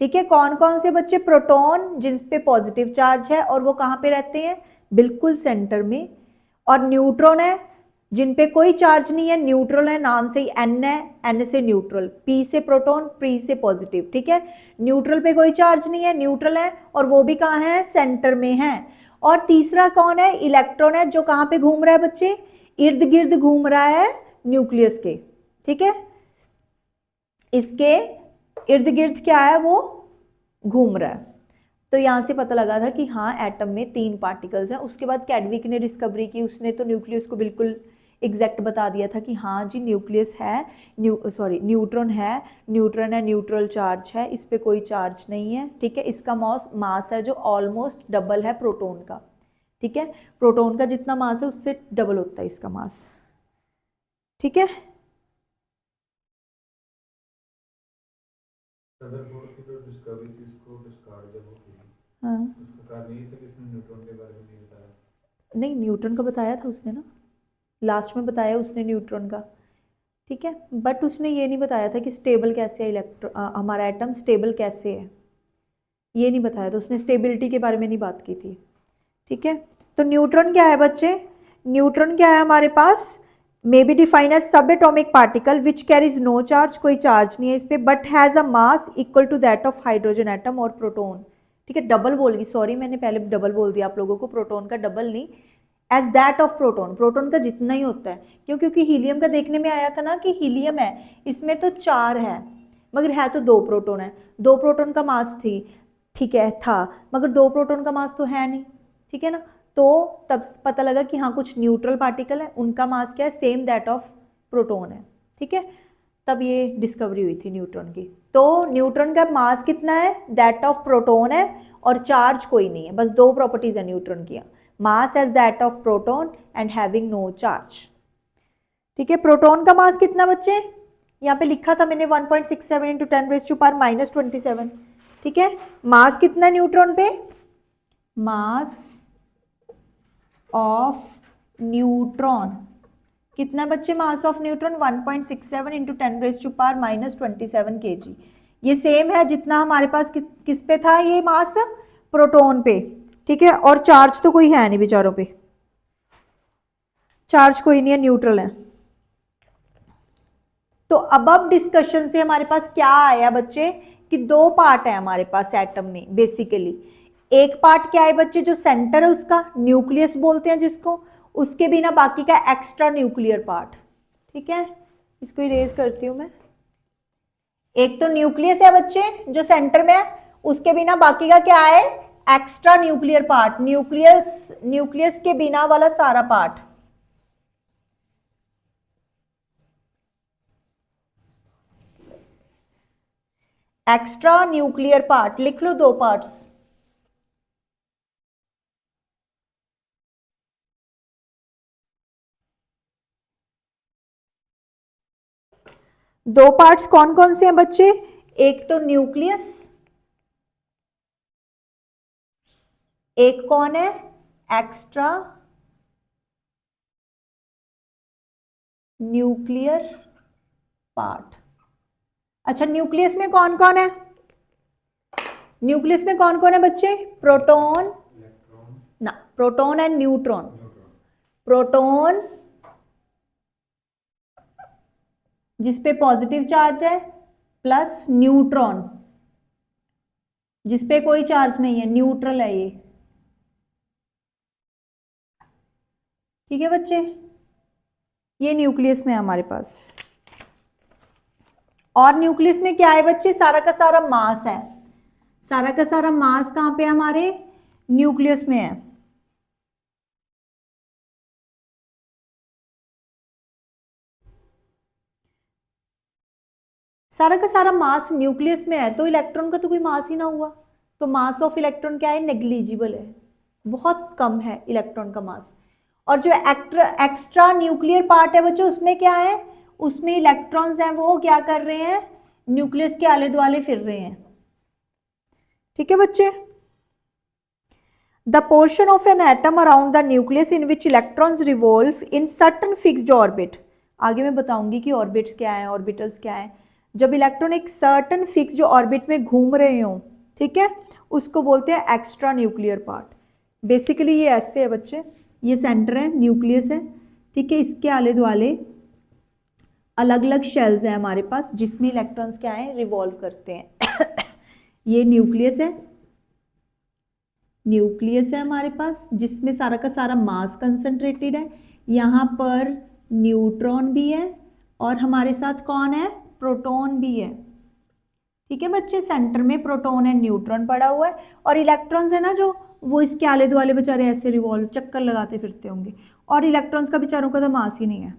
ठीक है, कौन कौन से बच्चे? प्रोटॉन जिस पे पॉजिटिव चार्ज है और वो कहां पे रहते हैं? बिल्कुल सेंटर में। और न्यूट्रॉन है जिन पे कोई चार्ज नहीं है, न्यूट्रल है, नाम से ही एन है, एन से न्यूट्रल, पी से प्रोटॉन, पी से पॉजिटिव। ठीक है, न्यूट्रल पे कोई चार्ज नहीं है, न्यूट्रल है, और वो भी कहाँ है? सेंटर में है। और तीसरा कौन है? इलेक्ट्रॉन है, जो कहाँ पे घूम रहा है बच्चे? इर्द गिर्द घूम रहा है न्यूक्लियस के। ठीक है, इसके इर्द गिर्द क्या है? वो घूम रहा है। तो यहां से पता लगा था कि हाँ, एटम में 3 पार्टिकल्स हैं। उसके बाद कैडविक ने डिस्कवरी की, उसने तो न्यूक्लियस को बिल्कुल एग्जैक्ट बता दिया था कि हाँ जी न्यूक्लियस है, न्यूट्रॉन है, न्यूट्रल चार्ज है, इस पर कोई चार्ज नहीं है। ठीक है, इसका मास है जो ऑलमोस्ट डबल है प्रोटॉन का। ठीक है, प्रोटॉन का जितना मास है उससे डबल होता है इसका मास। ठीक है, रदरफोर्ड की जो डिस्कवरी थी इसको डिस्कार्ड जब हो गई, हाँ, उसका कारण यही था कि इसने न्यूट्रॉन के बारे में नहीं बताया। नहीं, न्यूट्रॉन का बताया था उसने ना, लास्ट में बताया उसने न्यूट्रॉन का। ठीक है, बट उसने ये नहीं बताया था कि स्टेबल कैसे है हमारा एटम स्टेबल कैसे है, ये नहीं बताया था उसने, स्टेबिलिटी के बारे में नहीं बात की थी। ठीक है, तो न्यूट्रॉन क्या है बच्चे? न्यूट्रॉन क्या है हमारे पास? May be define as sub atomic particle which carries no charge, कोई चार्ज नहीं है इस पे, but has a mass equal to that of hydrogen atom और प्रोटॉन। ठीक है, डबल बोल गई, सॉरी मैंने पहले डबल बोल दिया आप लोगों को, प्रोटॉन का डबल नहीं, as that of proton, proton का जितना ही होता है। क्यों? क्योंकि हीलियम का देखने में आया था ना कि हीलियम है, इसमें तो 4 है, मगर है तो 2 प्रोटॉन है, 2 प्रोटॉन का मास थी, ठीक है था, मगर 2 प्रोटॉन का मास तो है नहीं। ठीक है ना, तो तब पता लगा कि हाँ कुछ न्यूट्रल पार्टिकल है, उनका मास क्या है? सेम दैट ऑफ प्रोटॉन है। ठीक है, तब ये डिस्कवरी हुई थी न्यूट्रॉन की। तो न्यूट्रॉन का मास कितना है? दैट ऑफ प्रोटॉन है, और चार्ज कोई नहीं है, बस 2 प्रॉपर्टीज है न्यूट्रॉन की, mass as that of proton and having no charge. ठीक है, प्रोटॉन का मास कितना बच्चे? यहाँ पे लिखा था मैंने 1.67 इंटू 10⁻⁻27। ठीक है, मास कितना है न्यूट्रॉन पे? मास ऑफ न्यूट्रॉन कितना बच्चे? Mass of neutron 1.67 into 10⁻⁻27 kg। ये सेम है जितना हमारे पास किस पे था ये मास? प्रोटॉन पे। ठीक है, और चार्ज तो कोई है नहीं बेचारों पे, चार्ज कोई नहीं है, न्यूट्रल है। तो अब डिस्कशन से हमारे पास क्या आया बच्चे कि दो पार्ट है हमारे पास एटम में बेसिकली। एक पार्ट क्या है बच्चे, जो सेंटर है उसका, न्यूक्लियस बोलते हैं जिसको, उसके बिना बाकी का एक्स्ट्रा न्यूक्लियर पार्ट। ठीक है, इसको इरेज करती हूं मैं। एक तो न्यूक्लियस है बच्चे जो सेंटर में है, उसके बिना बाकी का क्या है, एक्स्ट्रा न्यूक्लियर पार्ट, न्यूक्लियस के बिना वाला सारा पार्ट। एक्स्ट्रा न्यूक्लियर पार्ट लिख लो, दो पार्ट्स। दो पार्ट्स कौन कौन से हैं बच्चे, एक तो न्यूक्लियस, एक कौन है, एक्स्ट्रा न्यूक्लियर पार्ट। अच्छा, न्यूक्लियस में कौन कौन है, न्यूक्लियस में कौन कौन है बच्चे, प्रोटॉन, इलेक्ट्रॉन, ना proton and neutron. Neutron, proton जिसपे पॉजिटिव चार्ज है, प्लस न्यूट्रॉन जिसपे कोई चार्ज नहीं है, न्यूट्रल है ये। ठीक है बच्चे, ये न्यूक्लियस में है हमारे पास। और न्यूक्लियस में क्या है बच्चे, सारा का सारा मास है। सारा का सारा मास कहां पे है हमारे, न्यूक्लियस में है। सारा का सारा मास न्यूक्लियस में है, तो इलेक्ट्रॉन का तो कोई मास ही ना हुआ, तो मास ऑफ इलेक्ट्रॉन क्या है, नेग्लिजिबल है, बहुत कम है इलेक्ट्रॉन का मास। और जो एक्स्ट्रा न्यूक्लियर पार्ट है बच्चों, उसमें क्या है, उसमें इलेक्ट्रॉन्स हैं, वो क्या कर रहे हैं, न्यूक्लियस के आले दुआले फिर रहे हैं। ठीक है बच्चे, the portion of an atom around the nucleus in which electrons revolve in certain fixed orbit. आगे मैं बताऊंगी कि ऑर्बिट्स क्या है, ऑर्बिटल्स क्या है। जब इलेक्ट्रॉन एक सर्टन फिक्स जो ऑर्बिट में घूम रहे हो, ठीक है, उसको बोलते हैं एक्स्ट्रा न्यूक्लियर पार्ट। बेसिकली ये ऐसे है बच्चे, ये सेंटर है, न्यूक्लियस है, ठीक है, इसके आले दुआले अलग अलग शेल्स हैं हमारे पास जिसमें इलेक्ट्रॉन्स क्या है, रिवॉल्व करते हैं। ये न्यूक्लियस है, न्यूक्लियस है हमारे पास जिसमें सारा का सारा मास कंसंट्रेटेड है। यहाँ पर न्यूट्रॉन भी है और हमारे साथ कौन है, प्रोटॉन भी है। ठीक है बच्चे, सेंटर में प्रोटॉन एंड न्यूट्रॉन पड़ा हुआ है, और इलेक्ट्रॉन्स है ना जो, वो इसके आले दुआले बेचारे ऐसे रिवॉल्व चक्कर लगाते फिरते होंगे, और इलेक्ट्रॉन्स का बेचारों का तो मास ही नहीं है,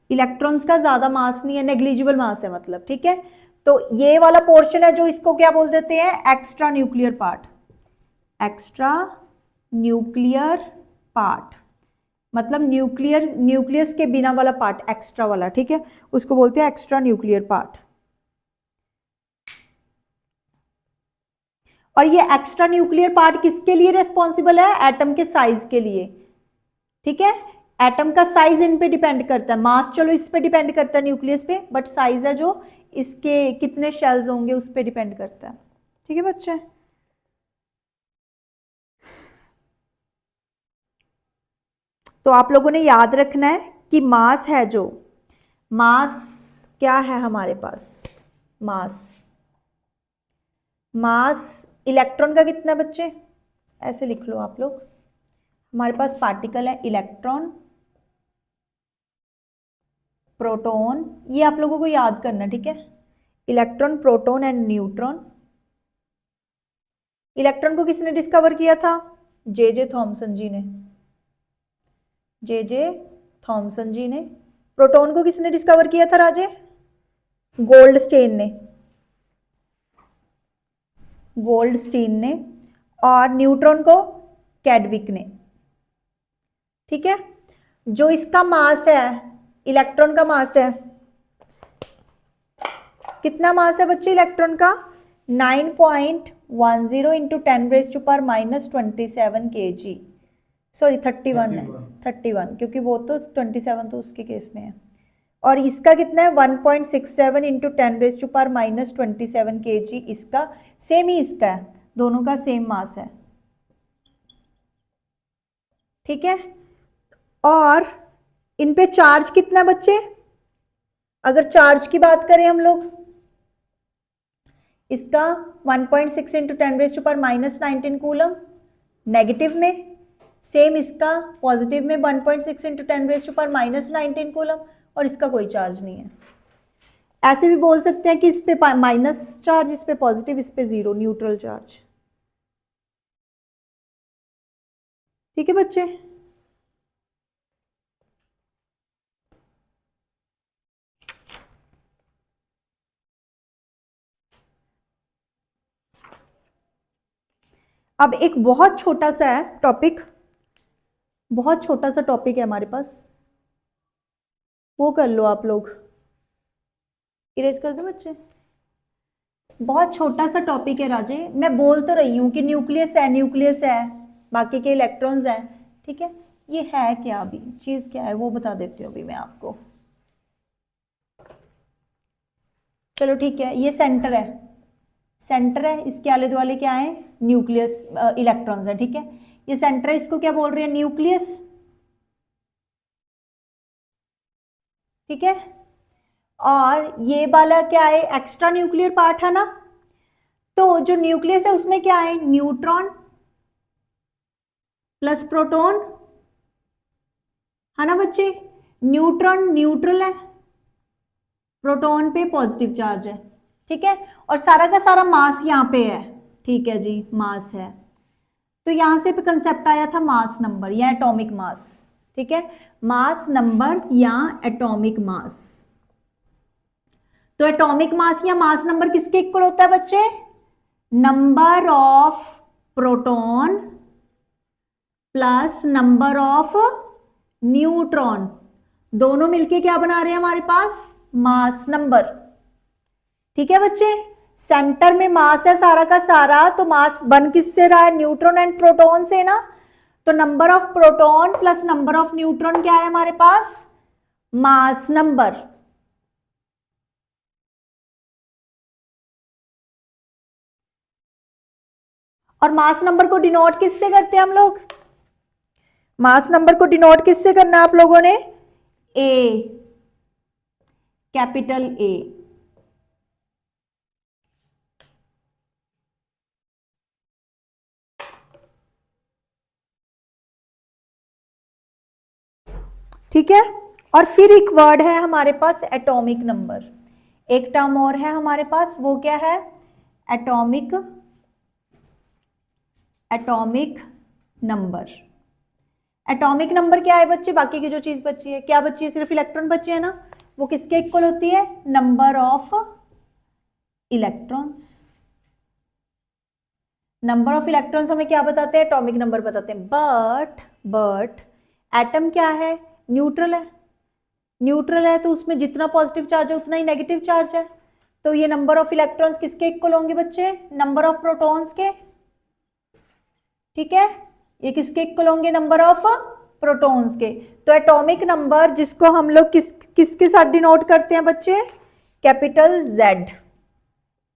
इलेक्ट्रॉन्स का ज्यादा मास नहीं है, नेग्लिजिबल मास है मतलब। ठीक है, तो ये वाला पोर्शन है जो, इसको क्या बोल देते हैं, extra nuclear part. Extra nuclear part मतलब न्यूक्लियस के बिना वाला पार्ट, एक्स्ट्रा वाला, ठीक है, उसको बोलते हैं एक्स्ट्रा न्यूक्लियर पार्ट। और ये एक्स्ट्रा न्यूक्लियर पार्ट किसके लिए रिस्पॉन्सिबल है, एटम के साइज के लिए। ठीक है, एटम का साइज इन पे डिपेंड करता है, मास चलो इस पे डिपेंड करता है न्यूक्लियस पे, बट साइज है जो इसके कितने शेल्स होंगे उस पे डिपेंड करता है। ठीक है बच्चे, तो आप लोगों ने याद रखना है कि मास है जो, मास क्या है हमारे पास, मास इलेक्ट्रॉन का कितना बच्चे, ऐसे लिख लो आप लोग, हमारे पास पार्टिकल है इलेक्ट्रॉन, प्रोटॉन, ये आप लोगों को याद करना, ठीक है, electron, proton and neutron. Electron को किसने डिस्कवर किया था, जे थॉमसन जी ने, जे थॉमसन जी ने। प्रोटॉन को किसने डिस्कवर किया था राजे, गोल्डस्टीन ने। और न्यूट्रॉन को कैडविक ने। ठीक है, जो इसका मास है, इलेक्ट्रॉन का मास है, कितना मास है बच्चे इलेक्ट्रॉन का, 9.10 इंटू 10⁻⁻27 kg, सॉरी 31 है, 31, क्योंकि वो तो 27 तो उसके केस में है। और इसका कितना है, 1.67 इंटू 10⁻⁻27 kg, इसका सेम ही इसका है, दोनों का सेम मास है। ठीक है, और इन पे चार्ज कितना है बच्चे? अगर चार्ज की बात करें हम लोग, इसका 1.6 इंटू 10⁻⁻19 कूलम नेगेटिव में, सेम इसका पॉजिटिव में 1.6 इंटू 10⁻⁻19 कूलम, और इसका कोई चार्ज नहीं है। ऐसे भी बोल सकते हैं कि इस पे माइनस चार्ज, इस पे पॉजिटिव, इस पे जीरो, न्यूट्रल चार्ज। ठीक है बच्चे? अब एक बहुत छोटा सा है टॉपिक, बहुत छोटा सा टॉपिक है हमारे पास, वो कर लो आप लोग, इरेज कर दो बच्चे। बहुत छोटा सा टॉपिक है राजे, मैं बोल तो रही हूं कि न्यूक्लियस है, न्यूक्लियस है, बाकी के इलेक्ट्रॉन्स हैं, ठीक है। ये है क्या, अभी चीज क्या है वो बता देती हूँ अभी मैं आपको। चलो ठीक है, ये सेंटर है, सेंटर है, इसके आले दुआले क्या है, न्यूक्लियस, इलेक्ट्रॉन्स है, ठीक है। ये सेंटर है, इसको क्या बोल रहे हैं, न्यूक्लियस, ठीक है। और ये वाला क्या है, एक्स्ट्रा न्यूक्लियर पार्ट है ना, तो जो न्यूक्लियस है उसमें क्या है, न्यूट्रॉन प्लस प्रोटॉन, है ना बच्चे। न्यूट्रॉन न्यूट्रल है, प्रोटॉन पे पॉजिटिव चार्ज है, ठीक है। और सारा का सारा मास यहाँ पे है, ठीक है जी, मास है। तो यहां से कंसेप्ट आया था मास नंबर या एटॉमिक मास, ठीक है, मास नंबर या एटॉमिक मास। तो एटॉमिक मास या मास नंबर किसके इक्वल होता है बच्चे, number of proton plus number of neutron, दोनों मिलके क्या बना रहे हैं हमारे पास, मास नंबर, ठीक है बच्चे। सेंटर में मास है सारा का सारा, तो मास बन किससे रहा है, न्यूट्रॉन एंड प्रोटॉन से ना, तो number of proton plus number of neutron क्या है हमारे पास, मास नंबर। और मास नंबर को डिनोट किससे करते हैं हम लोग, मास नंबर को डिनोट किससे करना है आप लोगों ने, ए, कैपिटल ए, ठीक है। और फिर एक वर्ड है हमारे पास एटॉमिक नंबर, एक टर्म और है हमारे पास, वो क्या है, atomic, atomic number. Atomic number क्या है बच्चे, बाकी की जो चीज बची है, क्या बची है, सिर्फ इलेक्ट्रॉन बचे हैं ना, वो किसके इक्वल होती है, number of electrons. Number of electrons हमें क्या बताते हैं, एटॉमिक नंबर बताते हैं। बट एटम क्या है, न्यूट्रल है, न्यूट्रल है तो उसमें जितना पॉजिटिव चार्ज है उतना ही नेगेटिव चार्ज है, तो ये नंबर ऑफ इलेक्ट्रॉन्स किसके इक्वल होंगे बच्चे, नंबर ऑफ प्रोटॉन्स के, ठीक है। ये किसके इक्वल होंगे, नंबर ऑफ प्रोटॉन्स के। तो एटॉमिक नंबर जिसको हम लोग किसके साथ डिनोट करते हैं बच्चे, कैपिटल जेड,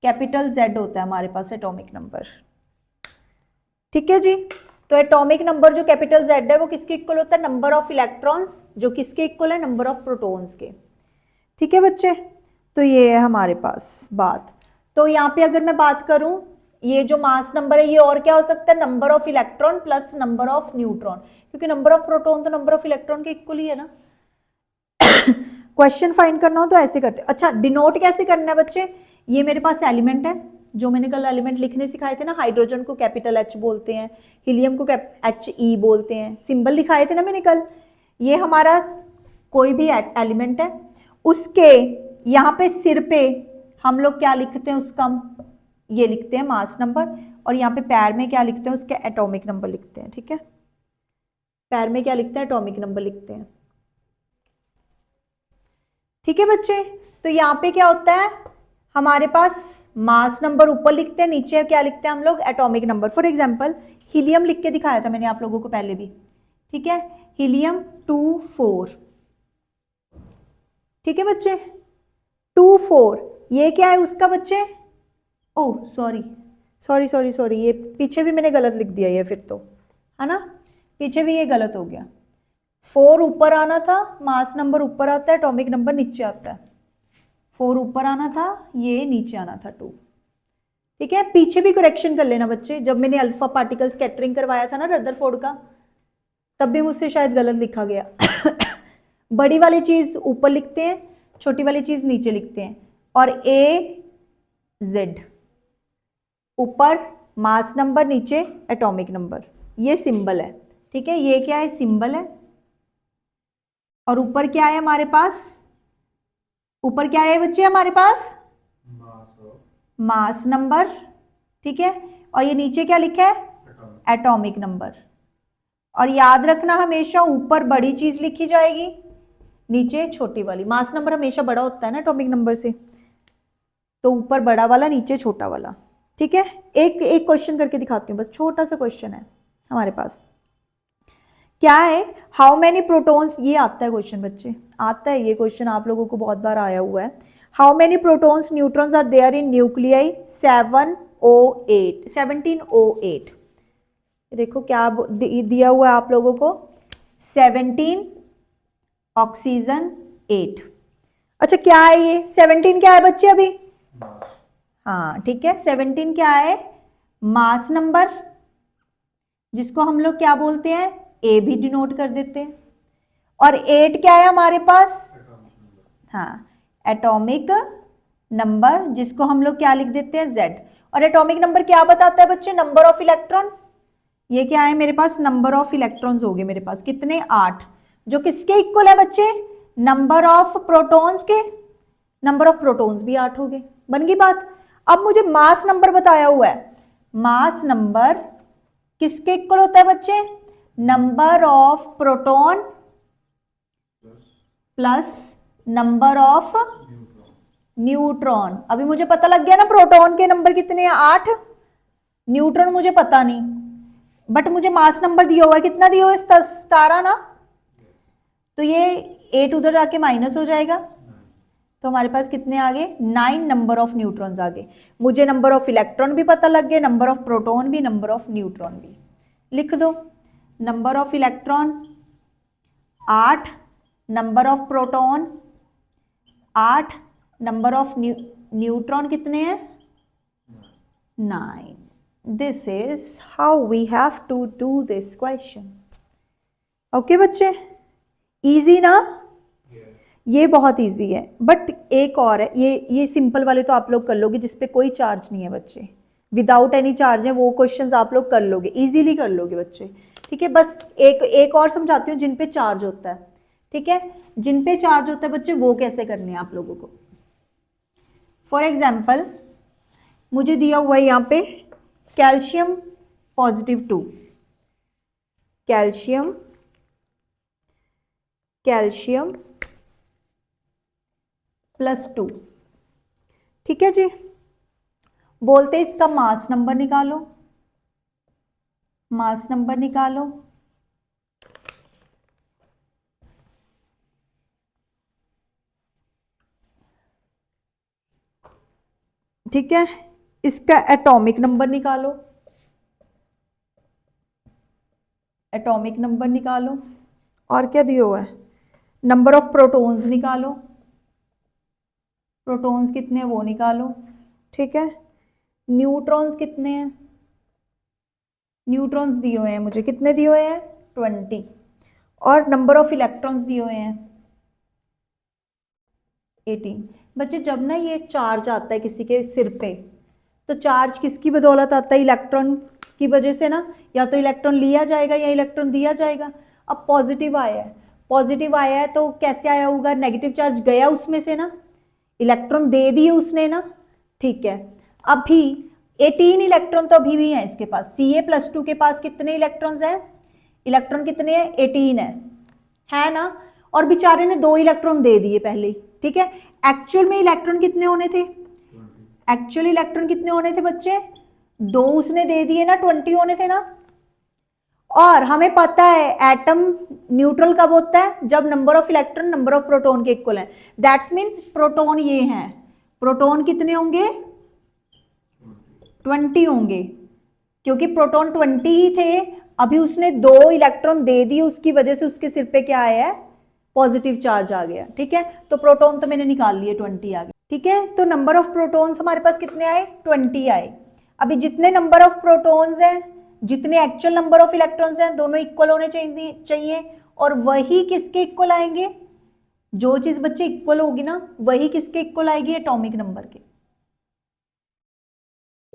कैपिटल जेड होता है हमारे पास एटॉमिक नंबर, ठीक है जी। तो एटॉमिक नंबर जो कैपिटल जेड है वो किसके इक्वल होता है, नंबर ऑफ इलेक्ट्रॉन्स, जो किसके इक्वल है, नंबर ऑफ प्रोटॉन्स के, ठीक है बच्चे। तो ये है हमारे पास बात। तो यहाँ पे अगर मैं बात करूं, ये जो मास नंबर है ये और क्या हो सकता है, number of electron plus number of neutron, क्योंकि नंबर ऑफ प्रोटॉन तो नंबर ऑफ इलेक्ट्रॉन के इक्वल ही है ना। क्वेश्चन फाइंड करना हो तो ऐसे करते हैं। अच्छा, डिनोट कैसे करना है बच्चे, ये मेरे पास एलिमेंट है, जो मैंने कल एलिमेंट लिखने सिखाए थे ना, हाइड्रोजन को कैपिटल एच बोलते हैं, हीलियम को एच ई बोलते हैं, सिंबल लिखाए थे ना मैंने कल। ये हमारा कोई भी एलिमेंट है, उसके यहाँ पे सिर पे हम लोग क्या लिखते हैं, उसका ये लिखते हैं मास नंबर, और यहाँ पे पैर में क्या लिखते हैं, उसके एटॉमिक नंबर लिखते हैं, ठीक है। पैर में क्या लिखते हैं, एटॉमिक नंबर लिखते हैं, ठीक है बच्चे। तो यहाँ पे क्या होता है हमारे पास, मास नंबर ऊपर लिखते हैं, नीचे क्या लिखते हैं हम लोग, atomic number. For example helium लिख के दिखाया था मैंने आप लोगों को पहले भी, ठीक है, हीलियम 2,4, ठीक है बच्चे, 2,4, ये क्या है उसका बच्चे, oh sorry sorry sorry sorry, ये पीछे भी मैंने गलत लिख दिया, ये फिर तो है ना, पीछे भी ये गलत हो गया, 4 ऊपर आना था, मास नंबर ऊपर आता है, एटॉमिक नंबर नीचे आता है। 4 ऊपर आना था, ये नीचे आना था 2। ठीक है, पीछे भी करेक्शन कर लेना बच्चे। जब मैंने अल्फा पार्टिकल स्कैटरिंग करवाया था ना रदरफोर्ड का, तब भी मुझसे शायद गलत लिखा गया। बड़ी वाली चीज ऊपर लिखते हैं, छोटी वाली चीज नीचे लिखते हैं। और AZ ऊपर मास नंबर, नीचे एटॉमिक नंबर, ये सिंबल है। ठीक है, ये क्या है, सिंबल है। और ऊपर क्या है हमारे पास, ऊपर क्या है बच्चे हमारे पास, मास नंबर। ठीक है, और ये नीचे क्या लिखा है, एटॉमिक नंबर। और याद रखना हमेशा ऊपर बड़ी चीज लिखी जाएगी, नीचे छोटी वाली। मास नंबर हमेशा बड़ा होता है ना एटॉमिक नंबर से, तो ऊपर बड़ा वाला, नीचे छोटा वाला। ठीक है, एक क्वेश्चन करके दिखाती हूँ, बस छोटा सा क्वेश्चन है हमारे पास। क्या है, हाउ मेनी प्रोटॉन्स, ये आता है क्वेश्चन बच्चे, आता है ये क्वेश्चन, आप लोगों को बहुत बार आया हुआ है। How many protons neutrons are there in nuclei 1708। देखो क्या दिया हुआ है आप लोगों को, 17 ऑक्सीजन 8। अच्छा क्या है ये 17, क्या है बच्चे अभी, हाँ ठीक है, 17 क्या है, मास नंबर, जिसको हम लोग क्या बोलते हैं, ए भी डिनोट कर देते हैं। और 8 क्या है हमारे पास, हाँ एटॉमिक नंबर, जिसको हम लोग क्या लिख देते हैं, Z। और एटॉमिक नंबर क्या बताता है बच्चे, नंबर ऑफ इलेक्ट्रॉन। ये क्या है मेरे पास, नंबर ऑफ इलेक्ट्रॉन्स हो गए मेरे पास, कितने, 8, जो किसके इक्वल है बच्चे, नंबर ऑफ प्रोटॉन्स के। नंबर ऑफ प्रोटॉन्स भी 8 हो गए, बन गई बात। अब मुझे मास नंबर बताया हुआ है, मास नंबर किसके इक्वल होता है बच्चे, number of proton plus number of neutron. अभी मुझे पता लग गया ना प्रोटॉन के नंबर कितने हैं, 8, न्यूट्रॉन मुझे पता नहीं, बट मुझे मास नंबर दिया हुआ है, कितना दिया हुआ है, 17 ना। तो ये 8 उधर जाके माइनस हो जाएगा, तो हमारे पास कितने आ गए, 9 नंबर ऑफ न्यूट्रॉन्स आ गए। मुझे नंबर ऑफ इलेक्ट्रॉन भी पता लग गया, नंबर ऑफ प्रोटॉन भी, नंबर ऑफ न्यूट्रॉन भी। लिख दो, number of electron 8, number of proton 8, number of neutron कितने हैं, 9। This is how we have to do this question. Okay बच्चे, इजी ना, ये बहुत इजी है। बट एक और है, ये सिंपल वाले तो आप लोग कर लोगे, जिसपे कोई चार्ज नहीं है बच्चे, विदाउट एनी चार्ज है, वो क्वेश्चंस आप लोग कर लोगे, इजीली कर लोगे बच्चे। ठीक है, बस एक और समझाती हूँ, जिन पे चार्ज होता है। ठीक है, जिन पे चार्ज होता है बच्चे, वो कैसे करने हैं आप लोगों को। फॉर एग्जाम्पल मुझे दिया हुआ है यहाँ पे कैल्शियम +2, कैल्शियम +2। ठीक है जी, बोलते हैं इसका मास नंबर निकालो, मास नंबर निकालो। ठीक है, इसका एटॉमिक नंबर निकालो, एटॉमिक नंबर निकालो। और क्या दिया हुआ है, नंबर ऑफ प्रोटॉन्स निकालो, प्रोटॉन्स कितने हैं वो निकालो। ठीक है, न्यूट्रॉन्स कितने हैं, न्यूट्रॉन्स दिए हुए हैं मुझे, कितने दिए हुए हैं, 20। और नंबर ऑफ इलेक्ट्रॉन्स दिए हुए हैं 18। बच्चे जब ना ये चार्ज आता है किसी के सिर पे, तो चार्ज किसकी बदौलत आता है, इलेक्ट्रॉन की वजह से ना, या तो इलेक्ट्रॉन लिया जाएगा या इलेक्ट्रॉन दिया जाएगा। अब पॉजिटिव आया है, पॉजिटिव आया है तो कैसे आया होगा, नेगेटिव चार्ज गया उसमें से ना, इलेक्ट्रॉन दे दिए उसने ना। ठीक है, अभी 18 इलेक्ट्रॉन तो अभी भी हैं इसके पास, Ca+2 के पास कितने इलेक्ट्रॉन्स हैं, इलेक्ट्रॉन कितने हैं, 18 है ना। और बेचारे ने 2 इलेक्ट्रॉन दे दिए पहले ही। ठीक है, एक्चुअल में इलेक्ट्रॉन कितने होने थे, एक्चुअल इलेक्ट्रॉन कितने होने थे बच्चे, 2 उसने दे दिए ना, 20 होने थे ना। और हमें पता है एटम न्यूट्रल कब होता है, जब number of electron number of proton के इक्वल है। दैट्स मीन प्रोटॉन ये हैं, प्रोटॉन कितने होंगे, 20 होंगे, क्योंकि प्रोटॉन 20 ही थे। अभी उसने 2 इलेक्ट्रॉन दे दिए, उसकी वजह से उसके सिर पे क्या आया है, पॉजिटिव चार्ज आ गया। ठीक है, तो प्रोटॉन तो मैंने निकाल लिए 20 आ गए। ठीक है, तो नंबर ऑफ प्रोटॉन्स हमारे पास कितने आए, 20 आए। अभी जितने नंबर ऑफ प्रोटॉन्स हैं, जितने एक्चुअल नंबर ऑफ इलेक्ट्रॉन्स हैं, दोनों इक्वल होने चाहिए। और वही किसके इक्वल आएंगे, जो चीज बच्चे इक्वल होगी ना, वही किसके इक्वल आएगी, एटॉमिक नंबर के।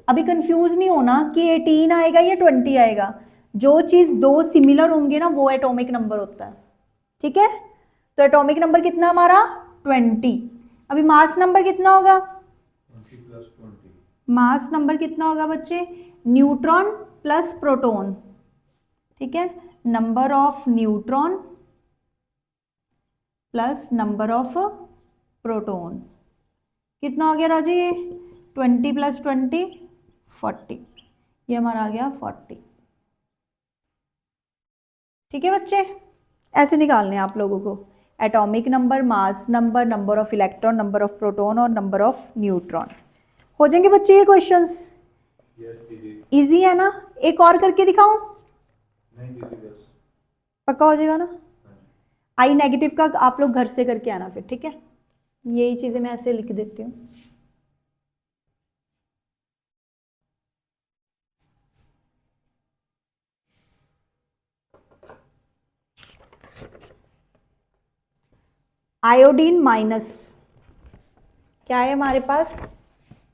अभी कंफ्यूज नहीं होना कि 18 आएगा या 20 आएगा, जो चीज 2 सिमिलर होंगे ना वो एटॉमिक नंबर होता है। ठीक है, तो एटॉमिक नंबर कितना हमारा 20। अभी मास नंबर कितना होगा, 20 + 20। मास नंबर कितना होगा बच्चे, न्यूट्रॉन प्लस प्रोटॉन। ठीक है, number of neutron plus number of proton कितना हो गया राजू, ये 20 + 20 40, ये हमारा आ गया 40। ठीक है बच्चे, ऐसे निकालने हैं आप लोगों को, atomic number, mass number, number of electron, number of proton और नंबर ऑफ न्यूट्रॉन। हो जाएंगे बच्चे ये क्वेश्चंस, यस दीदी। इजी है ना। एक और करके दिखाऊं, नहीं दीदी बस। पक्का हो जाएगा ना। हाँ जी। आई नेगेटिव का आप लोग घर से करके आना फिर, ठीक है, यही चीजें मैं ऐसे लिख देती हूँ। आयोडीन माइनस, क्या है हमारे पास,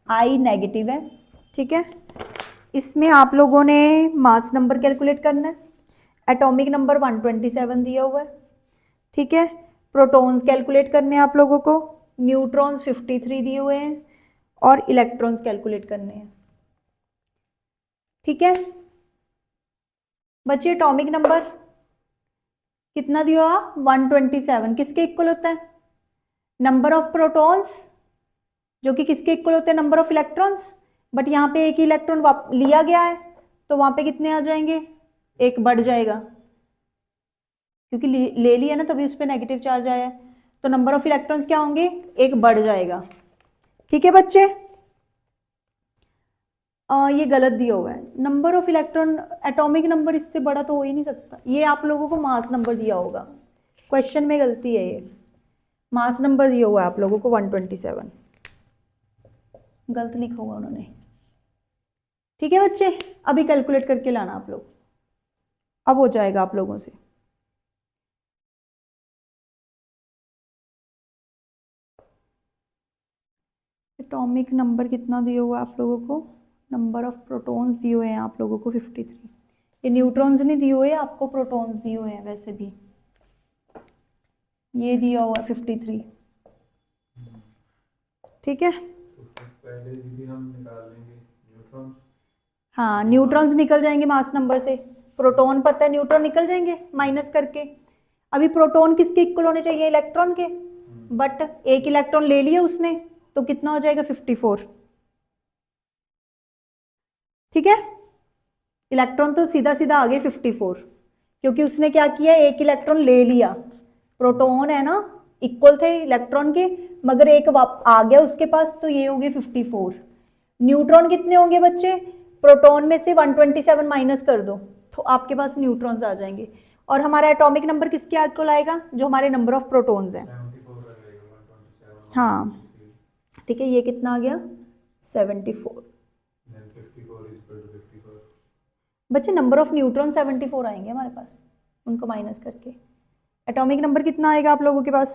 आई नेगेटिव है। ठीक है, इसमें आप लोगों ने मास नंबर कैलकुलेट करना है, एटॉमिक नंबर 127 दिया हुआ है। ठीक है, प्रोटॉन्स कैलकुलेट करने हैं आप लोगों को, न्यूट्रॉन्स 53 दिए हुए हैं और इलेक्ट्रॉन्स कैलकुलेट करने हैं। ठीक है बच्चे, एटॉमिक नंबर कितना दिया हुआ, 127, किसके इक्वल होता है, नंबर ऑफ प्रोटॉन्स, जो कि किसके इक्वल होते हैं, नंबर ऑफ इलेक्ट्रॉन्स। बट यहाँ पे एक इलेक्ट्रॉन लिया गया है, तो वहां पे कितने आ जाएंगे, एक बढ़ जाएगा, क्योंकि ले लिया ना तभी उस पर नेगेटिव चार्ज आया है, तो नंबर ऑफ इलेक्ट्रॉन्स क्या होंगे, एक बढ़ जाएगा। ठीक है बच्चे, ये गलत दिया हुआ है, number of electron, atomic number इससे बड़ा तो हो ही नहीं सकता, ये आप लोगों को मास नंबर दिया होगा, क्वेश्चन में गलती है, ये मास नंबर दिया हुआ है आप लोगों को 127, गलत लिखा हुआ उन्होंने। ठीक है बच्चे, अभी कैलकुलेट करके लाना आप लोग, अब हो जाएगा आप लोगों से। एटॉमिक नंबर कितना दिया हुआ है आप लोगों को, नंबर ऑफ प्रोटॉन्स दिए हुए हैं आप लोगों को 53, ये न्यूट्रॉन्स नहीं दिए हुए, आपको प्रोटॉन्स दिए हुए हैं वैसे भी, ये दिया हुआ है 53। ठीक है, तो फिर पहले दीदी हम निकाल लेंगे न्यूट्रॉन्स। हाँ न्यूट्रॉन्स निकल जाएंगे मास नंबर से, प्रोटॉन पता है, न्यूट्रॉन निकल जाएंगे माइनस करके। अभी प्रोटॉन किसके इक्वल होने चाहिए, इलेक्ट्रॉन के, बट एक इलेक्ट्रॉन ले लिया उसने, तो कितना हो जाएगा 54। ठीक है, इलेक्ट्रॉन तो सीधा सीधा आ गए 54, क्योंकि उसने क्या किया, एक इलेक्ट्रॉन ले लिया, प्रोटॉन है ना, इक्वल थे इलेक्ट्रॉन के, मगर एक आ गया उसके पास, तो ये हो गए 54। न्यूट्रॉन कितने होंगे बच्चे, प्रोटॉन में से 127 माइनस कर दो, तो आपके पास न्यूट्रॉन्स आ जाएंगे। और हमारा एटॉमिक नंबर किसके इक्वल आएगा, जो हमारे नंबर ऑफ प्रोटॉन्स हैं। 74 आ जाएगा, 127 हाँ ठीक है, ये कितना आ गया 74। then 54 is equal to 54। बच्चे नंबर ऑफ न्यूट्रॉन 74 आएंगे हमारे पास, उनको माइनस करके। एटॉमिक नंबर कितना आएगा आप लोगों के पास,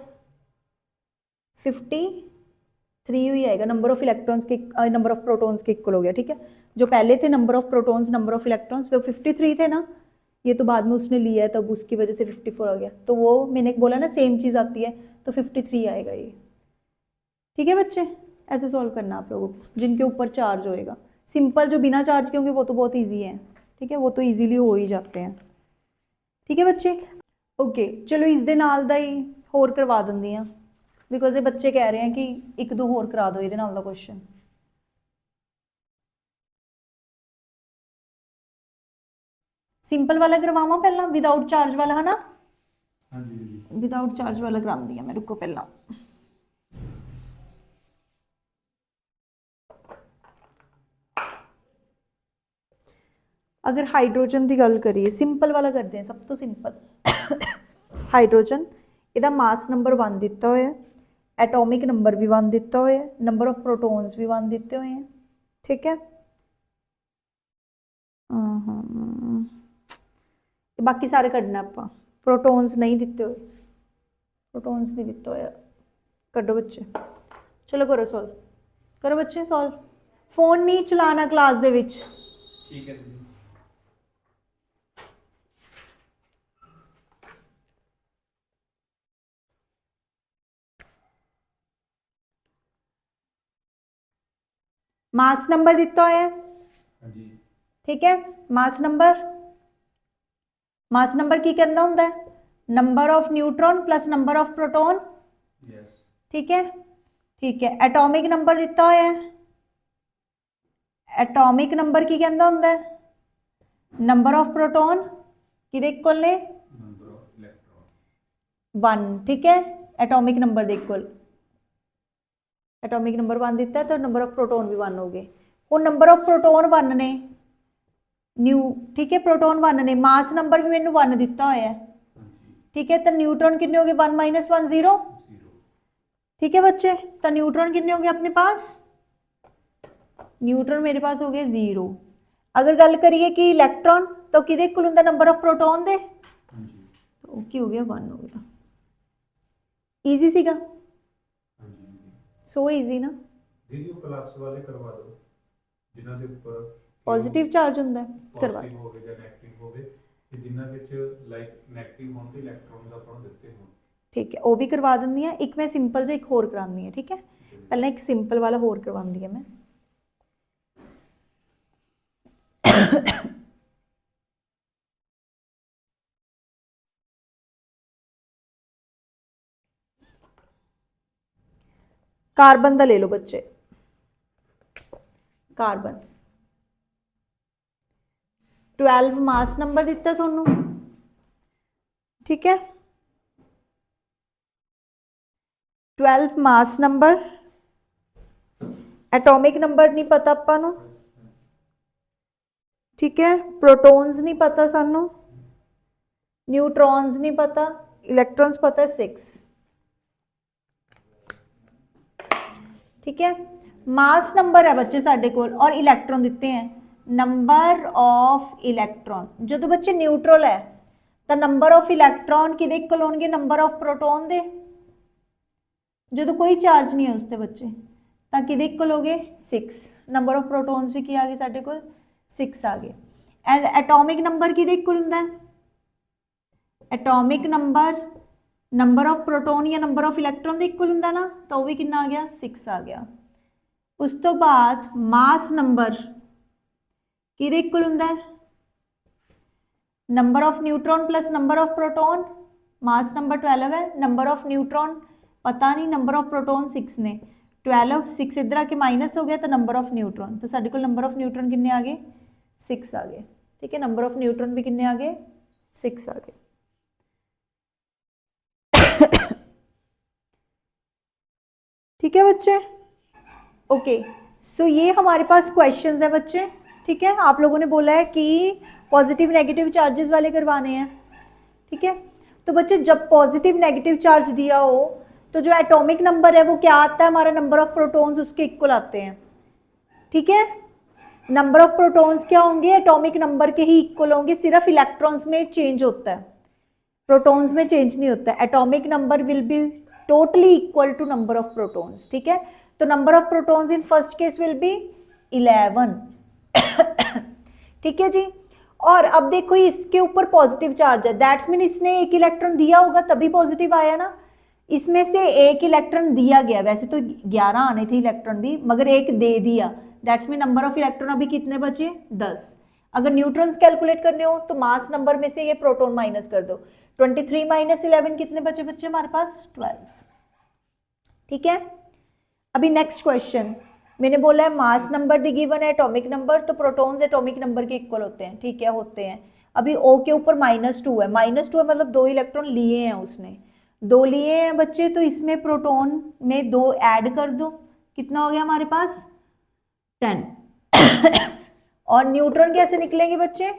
53 ही आएगा, नंबर ऑफ इलेक्ट्रॉन्स के, नंबर ऑफ प्रोटॉन्स के इक्वल हो गया। ठीक है, जो पहले थे number of protons number of electrons वो 53 थे ना, ये तो बाद में उसने लिया है तब उसकी वजह से 54 आ गया, तो वो मैंने बोला ना सेम चीज़ आती है, तो 53 आएगा ये। ठीक है बच्चे, ऐसे सॉल्व करना आप लोगों को, जिनके ऊपर चार्ज होएगा, सिंपल जो बिना चार्ज के होंगे वो तो बहुत ईजी है। ठीक है, वो तो ईजिली हो ही जाते हैं। ठीक है बच्चे, ओके चलो इस दे नाल दा ही होर करवा दिंदी हाँ, बिकॉज ये बच्चे कह रहे हैं कि एक दो होर करा दो ये नाल दा क्वेश्चन। सिंपल वाला करवावा पहला, विदाउट चार्ज वाला है ना, हाँ जी दीदी। विदाउट चार्ज वाला करांदी मैं, रुको पहला। अगर हाइड्रोजन की गल करिए सिंपल वाला करते हैं सब तो सिंपल हाइड्रोजन ਇਹਦਾ मास नंबर 1 ਦਿੱਤਾ ਹੋਇਆ एटॉमिक नंबर भी 1 ਦਿੱਤਾ ਹੋਇਆ नंबर ऑफ प्रोटॉन्स भी 1 ਦਿੱਤੇ ਹੋਏ हैं ठीक है बाकी सारे कढ़ना आप प्रोटॉन्स नहीं ਦਿੱਤੇ ਹੋਏ प्रोटॉन्स नहीं ਦਿੱਤਾ ਹੋਇਆ कढ़ो बच्चे चलो करो बच्चे सॉल्व फोन नहीं चलाना क्लास दे विच ठीक है दीदी मास नंबर दिता होया हाँ जी ठीक है मास नंबर की कहता होंगे number of neutron plus number of proton yes ठीक है एटॉमिक नंबर दिता होया एटॉमिक नंबर की कहता होंगे नंबर ऑफ प्रोटॉन कि इक्वल ने नंबर ऑफ इलेक्ट्रॉन 1 ठीक है एटॉमिक नंबर दे इक्वल एटॉमिक नंबर 1 दिता है तो नंबर ऑफ प्रोटॉन भी 1 हो गए हूँ नंबर ऑफ प्रोटॉन 1 ने न्यू ठीक है प्रोटॉन 1 ने मास नंबर भी मैंने 1 दिता होया हाँ जी ठीक है तो न्यूट्रॉन कितने हो गए 1 माइनस 1 0 जीरो ठीक है बच्चे तो न्यूट्रॉन कितने हो गए अपने पास न्यूट्रॉन मेरे पास हो गए 0 अगर गल करिए कि इलैक्ट्रॉन तो कि इक्वल होंगे नंबर ऑफ प्रोटॉन दे हाँ जी तो की हो गया 1 हो गया ईजी सीगा हाँ जी दीदी सो ईजी ना दीदी वो प्लस वाले करवा दो जिन्हां दे ऊपर पॉजिटिव चार्ज होंगे करवा पॉजिटिव हो गए या नेगेटिव हो गए ते जिन्हां विच लाइक नेगेटिव होण ते इलेक्ट्रॉन्स ਆਪਾਂ ਨੂੰ ਦਿੱਤੇ ਹੋਣ ठीक है वो भी करवा देंगी है एक मैं सिंपल जो एक होर करानी है ठीक है पहले एक सिंपल वाला होर करवाती है मैं कार्बन का ले लो बच्चे कार्बन 12 मास नंबर दिता थोनू ठीक है 12 मास नंबर एटॉमिक नंबर नहीं पता आपां ठीक है प्रोटॉन्स नहीं पता सानू न्यूट्रॉन्स नहीं पता इलैक्ट्रॉन्स पता है 6 ठीक है मास नंबर है बच्चे साडे कोल और इलैक्ट्रॉन दिते हैं नंबर ऑफ इलैक्ट्रॉन जो बच्चे न्यूट्रल है तो नंबर ऑफ इलैक्ट्रॉन कि इक्वल होंगे नंबर ऑफ प्रोटॉन दे जो कोई चार्ज नहीं है उसके बच्चे तो कि इक्वल हो गए 6 नंबर ऑफ प्रोटॉन्स भी की आ गए साडे कोल 6 आ गए एंड एटॉमिक नंबर कि इक्वल होंगे एटॉमिक नंबर ऑफ प्रोटॉन या नंबर ऑफ इलैक्ट्रॉन के इक्वल होंगे ना तो वह भी कितना आ गया 6 आ गया उस तो बाद मास नंबर कि इक्वल होंगे number of neutron plus number of proton mass number 12 है नंबर ऑफ न्यूट्रॉन पता नहीं नंबर ऑफ प्रोटॉन 6 ने 12 6 इधर आके माइनस हो गया तो नंबर ऑफ न्यूट्रॉन तो साढ़े को नंबर ऑफ न्यूट्रॉन कितने आ गए 6 आ गए ठीक है नंबर ऑफ न्यूट्रॉन भी कितने आ गए 6 आ गए ठीक है बच्चे ओके सो ये हमारे पास क्वेश्चंस है बच्चे ठीक है आप लोगों ने बोला है कि पॉजिटिव नेगेटिव चार्जेस वाले करवाने हैं ठीक है तो बच्चे जब पॉजिटिव नेगेटिव चार्ज दिया हो तो जो एटॉमिक नंबर है वो क्या आता है हमारा नंबर ऑफ प्रोटॉन्स उसके इक्वल आते हैं ठीक है नंबर ऑफ प्रोटॉन्स क्या होंगे एटॉमिक नंबर के ही इक्वल होंगे सिर्फ इलेक्ट्रॉन्स में चेंज होता है प्रोटॉन्स में चेंज नहीं होता atomic number will be totally equal to number of protons ठीक है तो number of protons in first case will be 11 ठीक है जी और अब देखो इसके ऊपर पॉजिटिव चार्ज है दैट्स मीन इसने एक इलेक्ट्रॉन दिया होगा तभी पॉजिटिव आया ना इसमें से एक इलेक्ट्रॉन दिया गया वैसे तो 11 आने थे इलेक्ट्रॉन भी मगर एक दे दिया that's mean number of electron अभी कितने बचे 10 अगर न्यूट्रॉन्स कैलकुलेट करने हो तो मास नंबर में से ये प्रोटॉन माइनस कर दो 23 माइनस 11 कितने बचे बच्चे हमारे पास 12 ठीक है अभी नेक्स्ट क्वेश्चन मैंने बोला है मास नंबर दी गिवन है एटॉमिक नंबर तो प्रोटॉन्स एटॉमिक नंबर के इक्वल होते हैं ठीक है होते हैं अभी O के ऊपर -2 है -2 है मतलब 2 इलेक्ट्रॉन लिए हैं उसने 2 लिए हैं बच्चे तो इसमें प्रोटॉन में 2 ऐड कर दो कितना हो गया हमारे पास 10 और न्यूट्रॉन कैसे निकलेंगे बच्चे?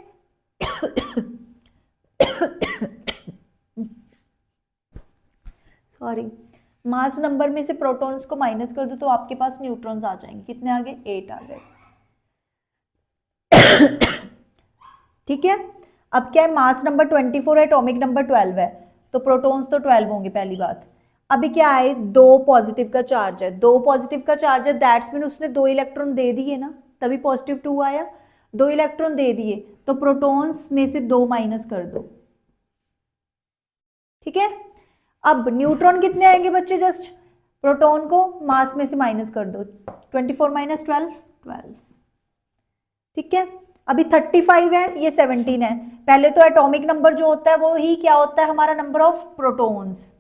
सॉरी, मास नंबर में से प्रोटॉन्स को माइनस कर दो तो आपके पास न्यूट्रॉन्स आ जाएंगे। कितने आ गए? 8 आ गए। ठीक है, अब क्या है, मास नंबर 24 है, एटॉमिक नंबर 12 है, तो प्रोटॉन्स तो 12 होंगे पहली बात। अभी क्या है, 2 पॉजिटिव का चार्ज है, 2 पॉजिटिव का चार्ज है, दैट्स मीन उसने 2 इलेक्ट्रॉन दे दिए ना, तभी पॉजिटिव 2 आया। 2 इलेक्ट्रॉन दे दिए तो प्रोटॉन्स में से 2 माइनस कर दो। ठीक है, अब न्यूट्रॉन कितने आएंगे बच्चे? जस्ट प्रोटॉन को मास में से माइनस कर दो, 24 माइनस 12, 12। ठीक है, अभी 35 है, ये 17 है। पहले तो एटॉमिक नंबर जो होता है वो ही क्या होता है हमारा? Number of protons.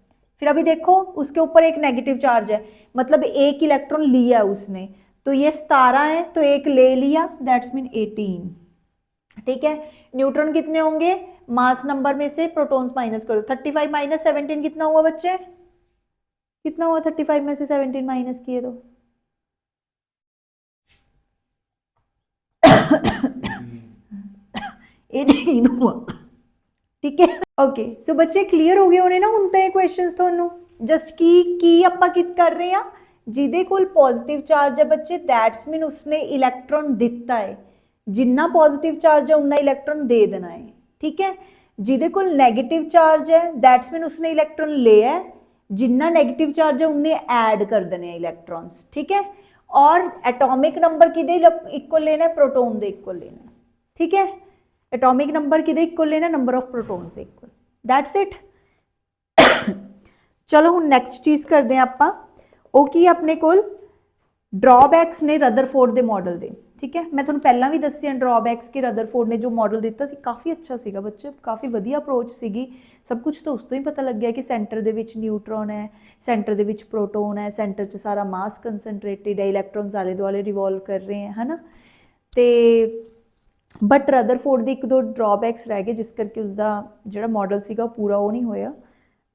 फिर अभी देखो उसके ऊपर एक नेगेटिव चार्ज है, मतलब एक इलेक्ट्रॉन लिया उसने, तो ये 17 है तो एक ले लिया, दैट्स मीन 18। ठीक है, न्यूट्रॉन कितने होंगे? मास नंबर में से प्रोटॉन्स माइनस करो, 35 माइनस 17 कितना हुआ बच्चे? कितना हुआ 35 में से 17 माइनस किए तो? 18 हुआ। ठीक है, ओके, सो बच्चे क्लियर हो गए होने ना ਹੁਣ ਤੇ क्वेश्चंस ਤੁਹਾਨੂੰ? जस्ट की ਆਪਾਂ कित कर रहे हैं, ਜਿਹਦੇ ਕੋਲ पॉजिटिव चार्ज है बच्चे, दैट्स मीन उसने इलेक्ट्रॉन दिता है, जिन्ना पॉजिटिव चार्ज है उन्ना इलेक्ट्रॉन दे देना है। ठीक है, ਜਿਹਦੇ ਕੋਲ नेगेटिव चार्ज है दैट्स मीन उसने इलेक्ट्रॉन लिया है, जिन्ना नेगेटिव चार्ज है उन्हें ऐड कर देने इलेक्ट्रॉन्स। ठीक है, और एटॉमिक नंबर किदे इक्वल लेना है? प्रोटॉन दे इक्वल लेना है। ठीक है, एटॉमिक नंबर किदे इक्वल लेना? Number of protons they equal, that's it. चलो हुण नैक्सट चीज़ करते हैं आपां, वो की अपने कोल ड्रॉबैक्स ने रदरफोर्ड के मॉडल दे। ठीक है, मैं तुहानूं पहलां भी दस्सिया ड्रॉबैक्स के रदरफोर्ड ने जो मॉडल दिता सी काफ़ी अच्छा सीगा बच्चे, काफ़ी वधिया अप्रोच सीगी। सब कुछ तो उस तो ही पता लग गया कि सेंटर दे विच न्यूट्रॉन है, सेंटर दे विच प्रोटोन है, सेंटर च सारा मास कंसनट्रेटेड है, इलैक्ट्रॉन्स आले दुआले रिवॉल्व कर रहे हैं, है ना। तो बट रदरफोर्ड के 1-2 ड्रॉबैक्स रह गए जिस करके उसका जो मॉडल सीगा पूरा वो नहीं होया।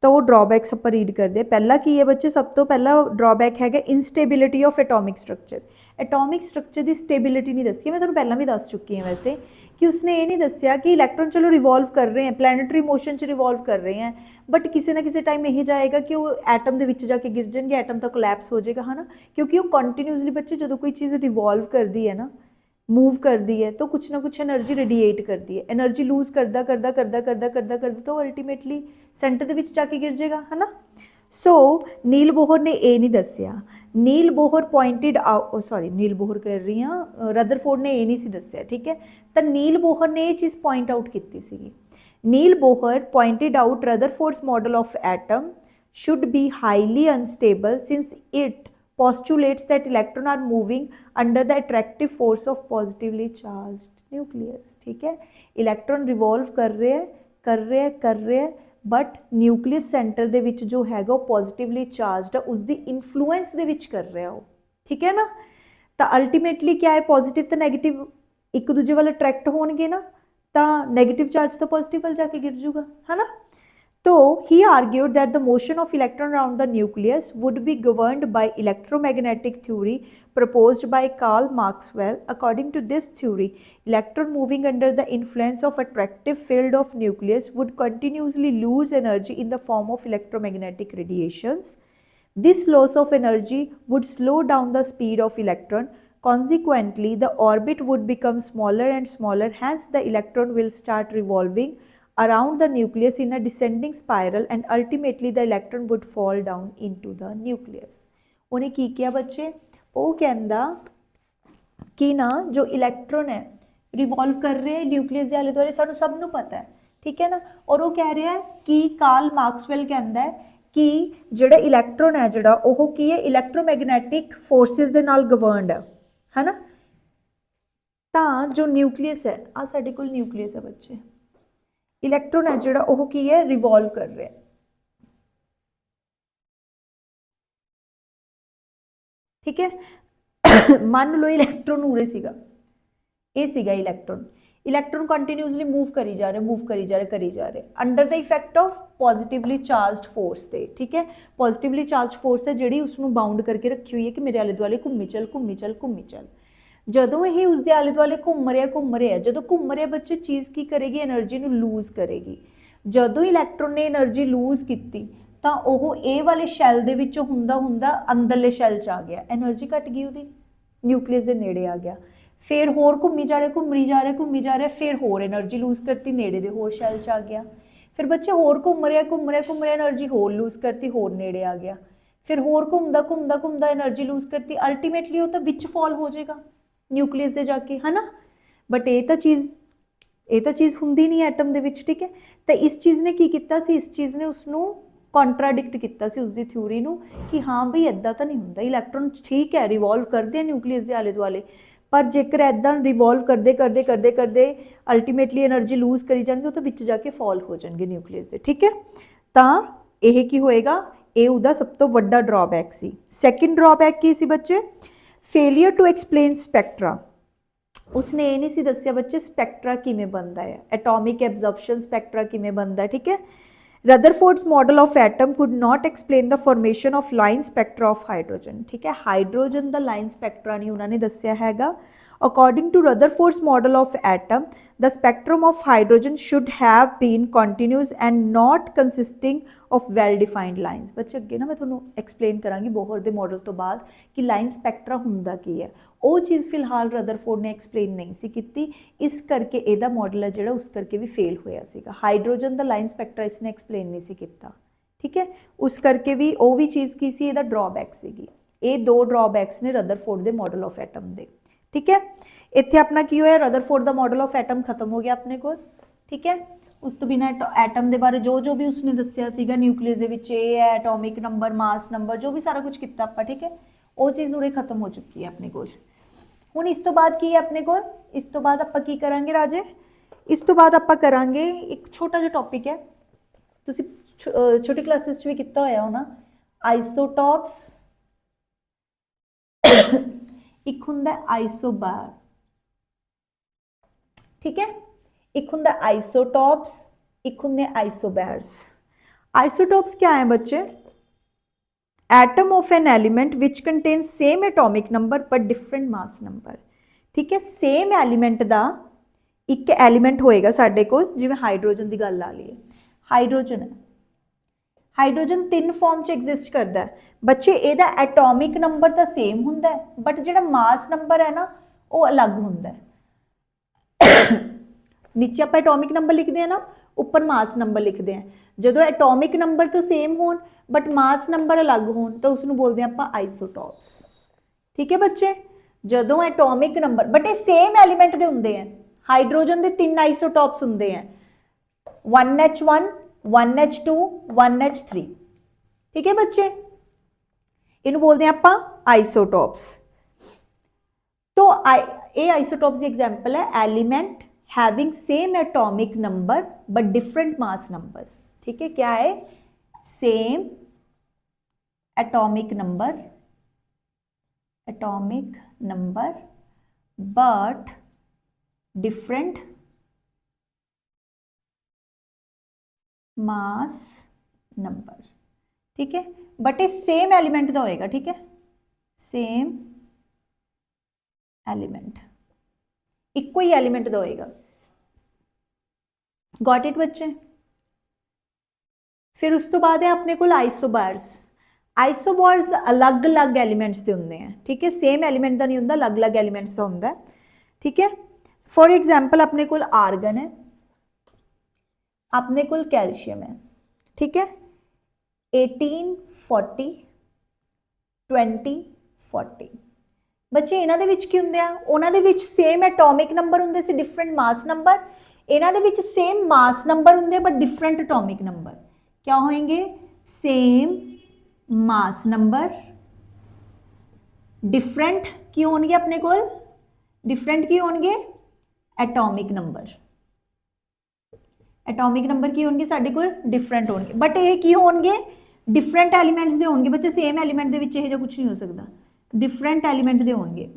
तो वो ड्रॉबैक्स आप रीड करते हैं। पहला की है बच्चे, सब तो पहला ड्रॉबैक है instability of atomic structure. Atomic structure की स्टेबिलिटी नहीं दसी, मैं तुहानूं पहला भी दस चुकी हूँ वैसे, कि उसने ये नहीं दसिया कि इलैक्ट्रॉन चलो रिवॉल्व कर रहे हैं, प्लैनेटरी मोशन च रिवॉल्व कर रहे हैं, बट किसी ना किसी टाइम यही जाएगा कि वो एटम के विच जाके गिर जाएंगे, एटम तक कोलैप्स हो जाएगा, है ना। क्योंकि वो कंटिन्यूसली बच्चे जो कोई चीज़ रिवॉल्व करती है ना, मूव करती है, तो कुछ ना कुछ एनर्जी रेडिएट करती है, एनर्जी लूज करदा करदा करदा करदा करदा करदा तो अल्टीमेटली सेंटर के विच जाके गिर जाएगा, है ना। सो नील बोहर ने ये नहीं दसिया, नील बोहर पॉइंटिड आउट, सॉरी नील बोहर कर रही हाँ, रदरफोर्ड ने ये नहीं सी दसिया। ठीक है, तो नील बोहर ने ये चीज़ पॉइंट आउट की सी। Niels Bohr pointed out Rutherford's model of atom should be highly unstable since it postulates that electron are moving under the attractive force of positively charged nucleus। ठीक है, इलैक्ट्रॉन रिवॉल्व कर रहे हैं कर रहे हैं कर रहे हैं, बट न्यूक्लियस सेंटर दे विच जो हैगा वो पॉजिटिवली चार्जड है, उसकी इन्फ्लुएंस दे विच कर रहा हो। ठीक है ना, तो अल्टीमेटली क्या है, पॉजिटिव तो नैगेटिव एक दूजे वाल अट्रैक्ट होणगे ना, तो नैगेटिव चार्ज तो पॉजिटिव वाल जाके गिर जूगा, है ना। So he argued that the motion of electron around the nucleus would be governed by electromagnetic theory proposed by Karl Maxwell. According to this theory, electron moving under the influence of attractive field of nucleus would continuously lose energy in the form of electromagnetic radiations. This loss of energy would slow down the speed of electron. Consequently, the orbit would become smaller and smaller. Hence, the electron will start revolving around the nucleus in a descending spiral and ultimately the electron would fall down into the nucleus। उन्हें की किया बच्चे, वो कहता कि ना जो इलैक्ट्रॉन है रिवॉल्व कर रहे हैं न्यूक्लियस के आले दुआले, सानू सब नू पता है। ठीक है ना, और वो कह रहा है कि कार्ल मार्क्सवेल कहता है कि जिहड़ा इलैक्ट्रॉन है जिहड़ा वो की है इलैक्ट्रोमैगनैटिक फोर्सिस दे नाल गवर्नड है ना। तो जो न्यूक्लियस है, आ साडे कोल न्यूक्लियस है बच्चे, इलैक्ट्रॉन है जिहड़ा वो की है रिवॉल्व कर रहा है। ठीक है, मान लो इलैक्ट्रॉन उरे सीगा, ये सीगा इलैक्ट्रॉन, इलैक्ट्रॉन कंटिन्यूसली मूव करी जा रहे मूव करी जा रहे करी जा रहे under the effect of positively charged force से। ठीक है, पॉजिटिवली चार्ज फोर्स है जिहड़ी उसनू बाउंड करके रखी हुई है कि मेरे आले दुआले घूमी चल घूमी चल घूमी चल। ਜਦੋਂ ਇਹ ਉਸਦੇ ਆਲੇ ਦੁਆਲੇ ਘੁੰਮ ਰਿਹਾ ਜਦੋਂ ਘੁੰਮ ਰਿਹਾ ਬੱਚੇ ਚੀਜ਼ ਕੀ ਕਰੇਗੀ એનર્ਜੀ ਨੂੰ ਲੂਜ਼ ਕਰੇਗੀ। ਜਦੋਂ ਇਲੈਕਟ੍ਰੋਨ ਨੇ એનર્ਜੀ ਲੂਜ਼ ਕੀਤੀ ਤਾਂ ਉਹ ਇਹ ਵਾਲੇ ਸ਼ੈਲ ਦੇ ਵਿੱਚੋਂ ਹੁੰਦਾ ਅੰਦਰਲੇ ਸ਼ੈਲ 'ਚ ਆ ਗਿਆ, એનર્ਜੀ ਘਟ ਗਈ ਉਹਦੀ, ਨਿਊਕਲੀਅਸ ਦੇ ਨੇੜੇ ਆ ਗਿਆ। ਫਿਰ ਹੋਰ ਘੁੰਮੀ ਜਾ ਰਿਹਾ ਫਿਰ ਹੋਰ એનર્ਜੀ ਲੂਜ਼ ਕਰਤੀ, ਨੇੜੇ ਦੇ ਹੋਰ ਸ਼ੈਲ 'ਚ ਆ ਗਿਆ। ਫਿਰ ਬੱਚੇ ਹੋਰ ਘੁੰਮ ਰਿਹਾ એનર્ਜੀ ਹੋਰ ਲੂਜ਼ ਕਰਤੀ, ਹੋਰ ਨੇੜੇ ਆ ਗਿਆ। ਫਿਰ ਹੋਰ ਘੁੰਮਦਾ એનર્ਜੀ ਲੂਜ਼ ਕਰਤੀ, ਅਲਟੀਮੇਟਲੀ ਉਹ ਤਾਂ ਵਿੱਚ ਫਾਲ ਹੋ ਜਾਏਗਾ ਨਿਊਕਲੀਅਸ ਦੇ ਜਾ ਕੇ, ਹੈ ਨਾ। ਬਟ ਇਹ ਤਾਂ ਚੀਜ਼ ਹੁੰਦੀ ਨਹੀਂ ਐਟਮ ਦੇ ਵਿੱਚ, ਠੀਕ ਹੈ। ਤਾਂ ਇਸ ਚੀਜ਼ ਨੇ ਕੀ ਕੀਤਾ ਸੀ, ਇਸ ਚੀਜ਼ ਨੇ ਉਸਨੂੰ ਕੰਟਰਾਡਿਕਟ ਕੀਤਾ ਸੀ ਉਸਦੀ ਥਿਊਰੀ ਨੂੰ ਕਿ ਹਾਂ ਬਈ ਇੱਦਾਂ ਤਾਂ ਨਹੀਂ ਹੁੰਦਾ, ਇਲੈਕਟ੍ਰੋਨ ਠੀਕ ਹੈ ਰਿਵੋਲਵ ਕਰਦੇ ਆ ਨਿਊਕਲੀਅਸ ਦੇ ਆਲੇ ਦੁਆਲੇ, ਪਰ ਜੇਕਰ ਇੱਦਾਂ ਰਿਵੋਲਵ ਕਰਦੇ ਅਲਟੀਮੇਟਲੀ એનર્ਜੀ ਲੂਜ਼ ਕਰੀ ਜਾਣਗੇ ਉਹ ਤਾਂ ਵਿੱਚ ਜਾ ਕੇ ਫਾਲ ਹੋ ਜਾਣਗੇ ਨਿਊਕਲੀਅਸ ਦੇ, ਠੀਕ ਹੈ। ਤਾਂ ਇਹ ਕੀ ਹੋਏਗਾ, ਇਹ ਉਹਦਾ ਸਭ ਤੋਂ ਵੱਡਾ ਡਰਾਬੈਕ ਸੀ। ਸੈਕਿੰਡ ਡਰਾਬੈਕ ਕੀ ਸੀ ਬੱਚੇ, ਫੇਲੀਅਰ ਟੂ ਐਕਸਪਲੇਨ ਸਪੈਕਟਰਾ। ਉਸਨੇ ਇਹ ਨਹੀਂ ਸੀ ਦੱਸਿਆ ਬੱਚੇ ਸਪੈਕਟਰਾ ਕਿਵੇਂ ਬਣਦਾ ਹੈ, ਐਟੋਮਿਕ ਐਬਜ਼ੌਰਪਸ਼ਨ ਸਪੈਕਟਰਾ ਕਿਵੇਂ ਬਣਦਾ ਹੈ, ਠੀਕ ਹੈ। Rutherford's model of atom could not explain the formation of line spectra of hydrogen, ठीक है। हाइड्रोजन दा line spectra नहीं उन्होंने दस्या हैगा। According to Rutherford's model of atom, the spectrum of hydrogen should have been continuous and not consisting of well-defined lines। बच्चे अगे ना मैं थोड़ा explain करांगी बोहर दे model तो बाद कि line spectra हुंदा की है। ਉਹ ਚੀਜ਼ ਫਿਲਹਾਲ ਰਦਰਫੋਰਡ ਨੇ ਐਕਸਪਲੇਨ ਨਹੀਂ ਸੀ ਕੀਤੀ, ਇਸ ਕਰਕੇ ਇਹਦਾ ਮਾਡਲ ਹੈ ਜਿਹੜਾ ਉਸ ਕਰਕੇ ਵੀ ਫੇਲ ਹੋਇਆ ਸੀਗਾ। ਹਾਈਡਰੋਜਨ ਦਾ ਲਾਈਨ ਸਪੈਕਟਰਾ ਇਸਨੇ ਐਕਸਪਲੇਨ ਨਹੀਂ ਸੀ ਕੀਤਾ, ਠੀਕ ਹੈ। ਉਸ ਕਰਕੇ ਵੀ ਉਹ ਵੀ ਚੀਜ਼ ਕੀ ਸੀ, ਇਹਦਾ ਡਰਾਬੈਕ ਸੀਗੀ। ਇਹ ਦੋ ਡਰਾਬੈਕਸ ਨੇ ਰਦਰਫੋਰਡ ਦੇ ਮਾਡਲ ਆਫ ਐਟਮ ਦੇ, ਠੀਕ ਹੈ। ਇੱਥੇ ਆਪਣਾ ਕੀ ਹੋਇਆ, ਰਦਰਫੋਰਡ ਦਾ ਮਾਡਲ ਆਫ ਐਟਮ ਖਤਮ ਹੋ ਗਿਆ ਆਪਣੇ ਕੋਲ, ਠੀਕ ਹੈ। ਉਸ ਤੋਂ ਬਿਨਾਂ ਐਟਮ ਦੇ ਬਾਰੇ ਜੋ ਵੀ ਉਸਨੇ ਦੱਸਿਆ ਸੀਗਾ, ਨਿਊਕਲੀਅਸ ਦੇ ਵਿੱਚ ਇਹ ਹੈ, ਐਟੋਮਿਕ ਨੰਬਰ, ਮਾਸ ਨੰਬਰ, ਜੋ ਵੀ ਸਾਰਾ ਕੁਝ ਕੀਤਾ ਆਪਾਂ, ਠੀਕ ਹੈ। ਉਹ ਚੀਜ਼ ਉਰੇ ਖਤਮ ਹੋ ਚੁੱਕੀ ਹੈ ਆਪਣੇ ਕੋਲ। ਹੁਣ ਇਸ ਤੋਂ ਬਾਅਦ ਕੀ ਹੈ ਆਪਣੇ ਕੋਲ, ਇਸ ਤੋਂ ਬਾਅਦ ਆਪਾਂ ਕੀ ਕਰਾਂਗੇ ਰਾਜੇ, ਇਸ ਤੋਂ ਬਾਅਦ ਆਪਾਂ ਕਰਾਂਗੇ ਇੱਕ ਛੋਟਾ ਜਿਹਾ ਟੌਪਿਕ ਹੈ, ਤੁਸੀਂ ਛੋਟੀ ਕਲਾਸਿਸ 'ਚ ਵੀ ਕੀਤਾ ਹੋਇਆ ਹੋਣਾ, ਆਈਸੋਟੋਪਸ। ਇੱਕ ਹੁੰਦਾ ਆਈਸੋਬਾਰ, ਠੀਕ ਹੈ। ਇੱਕ ਹੁੰਦਾ ਆਈਸੋਟੋਪਸ, ਇੱਕ ਹੁੰਦੇ ਆਈਸੋਬਾਰਸ। आइसोटोप्स क्या है बच्चे, atom of an element which contain same atomic number but different mass number, ठीक है। सेम एलीमेंट का एक एलीमेंट होएगा साडे कोल, जिवें हाइड्रोजन की गल ला लईए, हाइड्रोजन है, हाइड्रोजन 3 फॉर्म च एग्जिस्ट करता है बच्चे। ਇਹਦਾ एटॉमिक नंबर तो सेम हुंदा है बट जिहड़ा मास नंबर है ना वो अलग हुंदा है। नीचे आप एटॉमिक नंबर लिखते हैं ना, ऊपर मास नंबर लिखते हैं। ਜਦੋਂ एटॉमिक नंबर तो सेम होन बट मास नंबर अलग होन तो उसनूं बोलते हैं आप आइसोटॉप्स, ठीक है बच्चे। ਜਦੋਂ एटॉमिक नंबर बट ये सेम एलीमेंट दे हुंदे हैं, हाइड्रोजन दे 3 आइसोटॉप्स हुंदे हैं, 1H1 1H2 1H3, ठीक है बच्चे। इन्हूं बोलते हैं आप आइसोटॉप्स। तो ये आइसोटॉप्स की एग्जाम्पल है element having same atomic number but different mass numbers, ठीक है। क्या है, same atomic number but different mass number, ठीक है। बट ये सेम एलिमेंट का होएगा, ठीक है, सेम एलिमेंट, इको ही एलिमेंट का होएगा। गॉट इट बच्चे। फिर उस तो बाद है अपने को आइसोबार्स। आइसोबार्स अलग अलग एलीमेंट्स के होंगे हैं, ठीक है, सेम एलीमेंट का नहीं होंगे, अलग अलग एलीमेंट्स का होंगे, ठीक है। फॉर एग्जाम्पल अपने को आर्गन है, अपने को कैल्शियम है, ठीक है। 18 40 20 40 बच्चे इन्हां दे विच की हुंदे आ, उन्हां दे विच सेम एटॉमिक नंबर हुंदे सी, डिफरेंट मास नंबर। इन्हां दे विच सेम मास नंबर हुंदे बट डिफरेंट एटॉमिक नंबर। क्या होएंगे, सेम मास नंबर, डिफरेंट की होणगे अपने कोल, डिफरेंट की होणगे एटॉमिक नंबर। एटॉमिक नंबर की होणगे साडे कोल, डिफरेंट होणगे। बट ये की होणगे, डिफरेंट एलीमेंट्स दे होणगे बच्चे, सेम एलीमेंट दे विच इहो जिहा कुछ नहीं हो सकता, डिफरेंट एलीमेंट दे होणगे,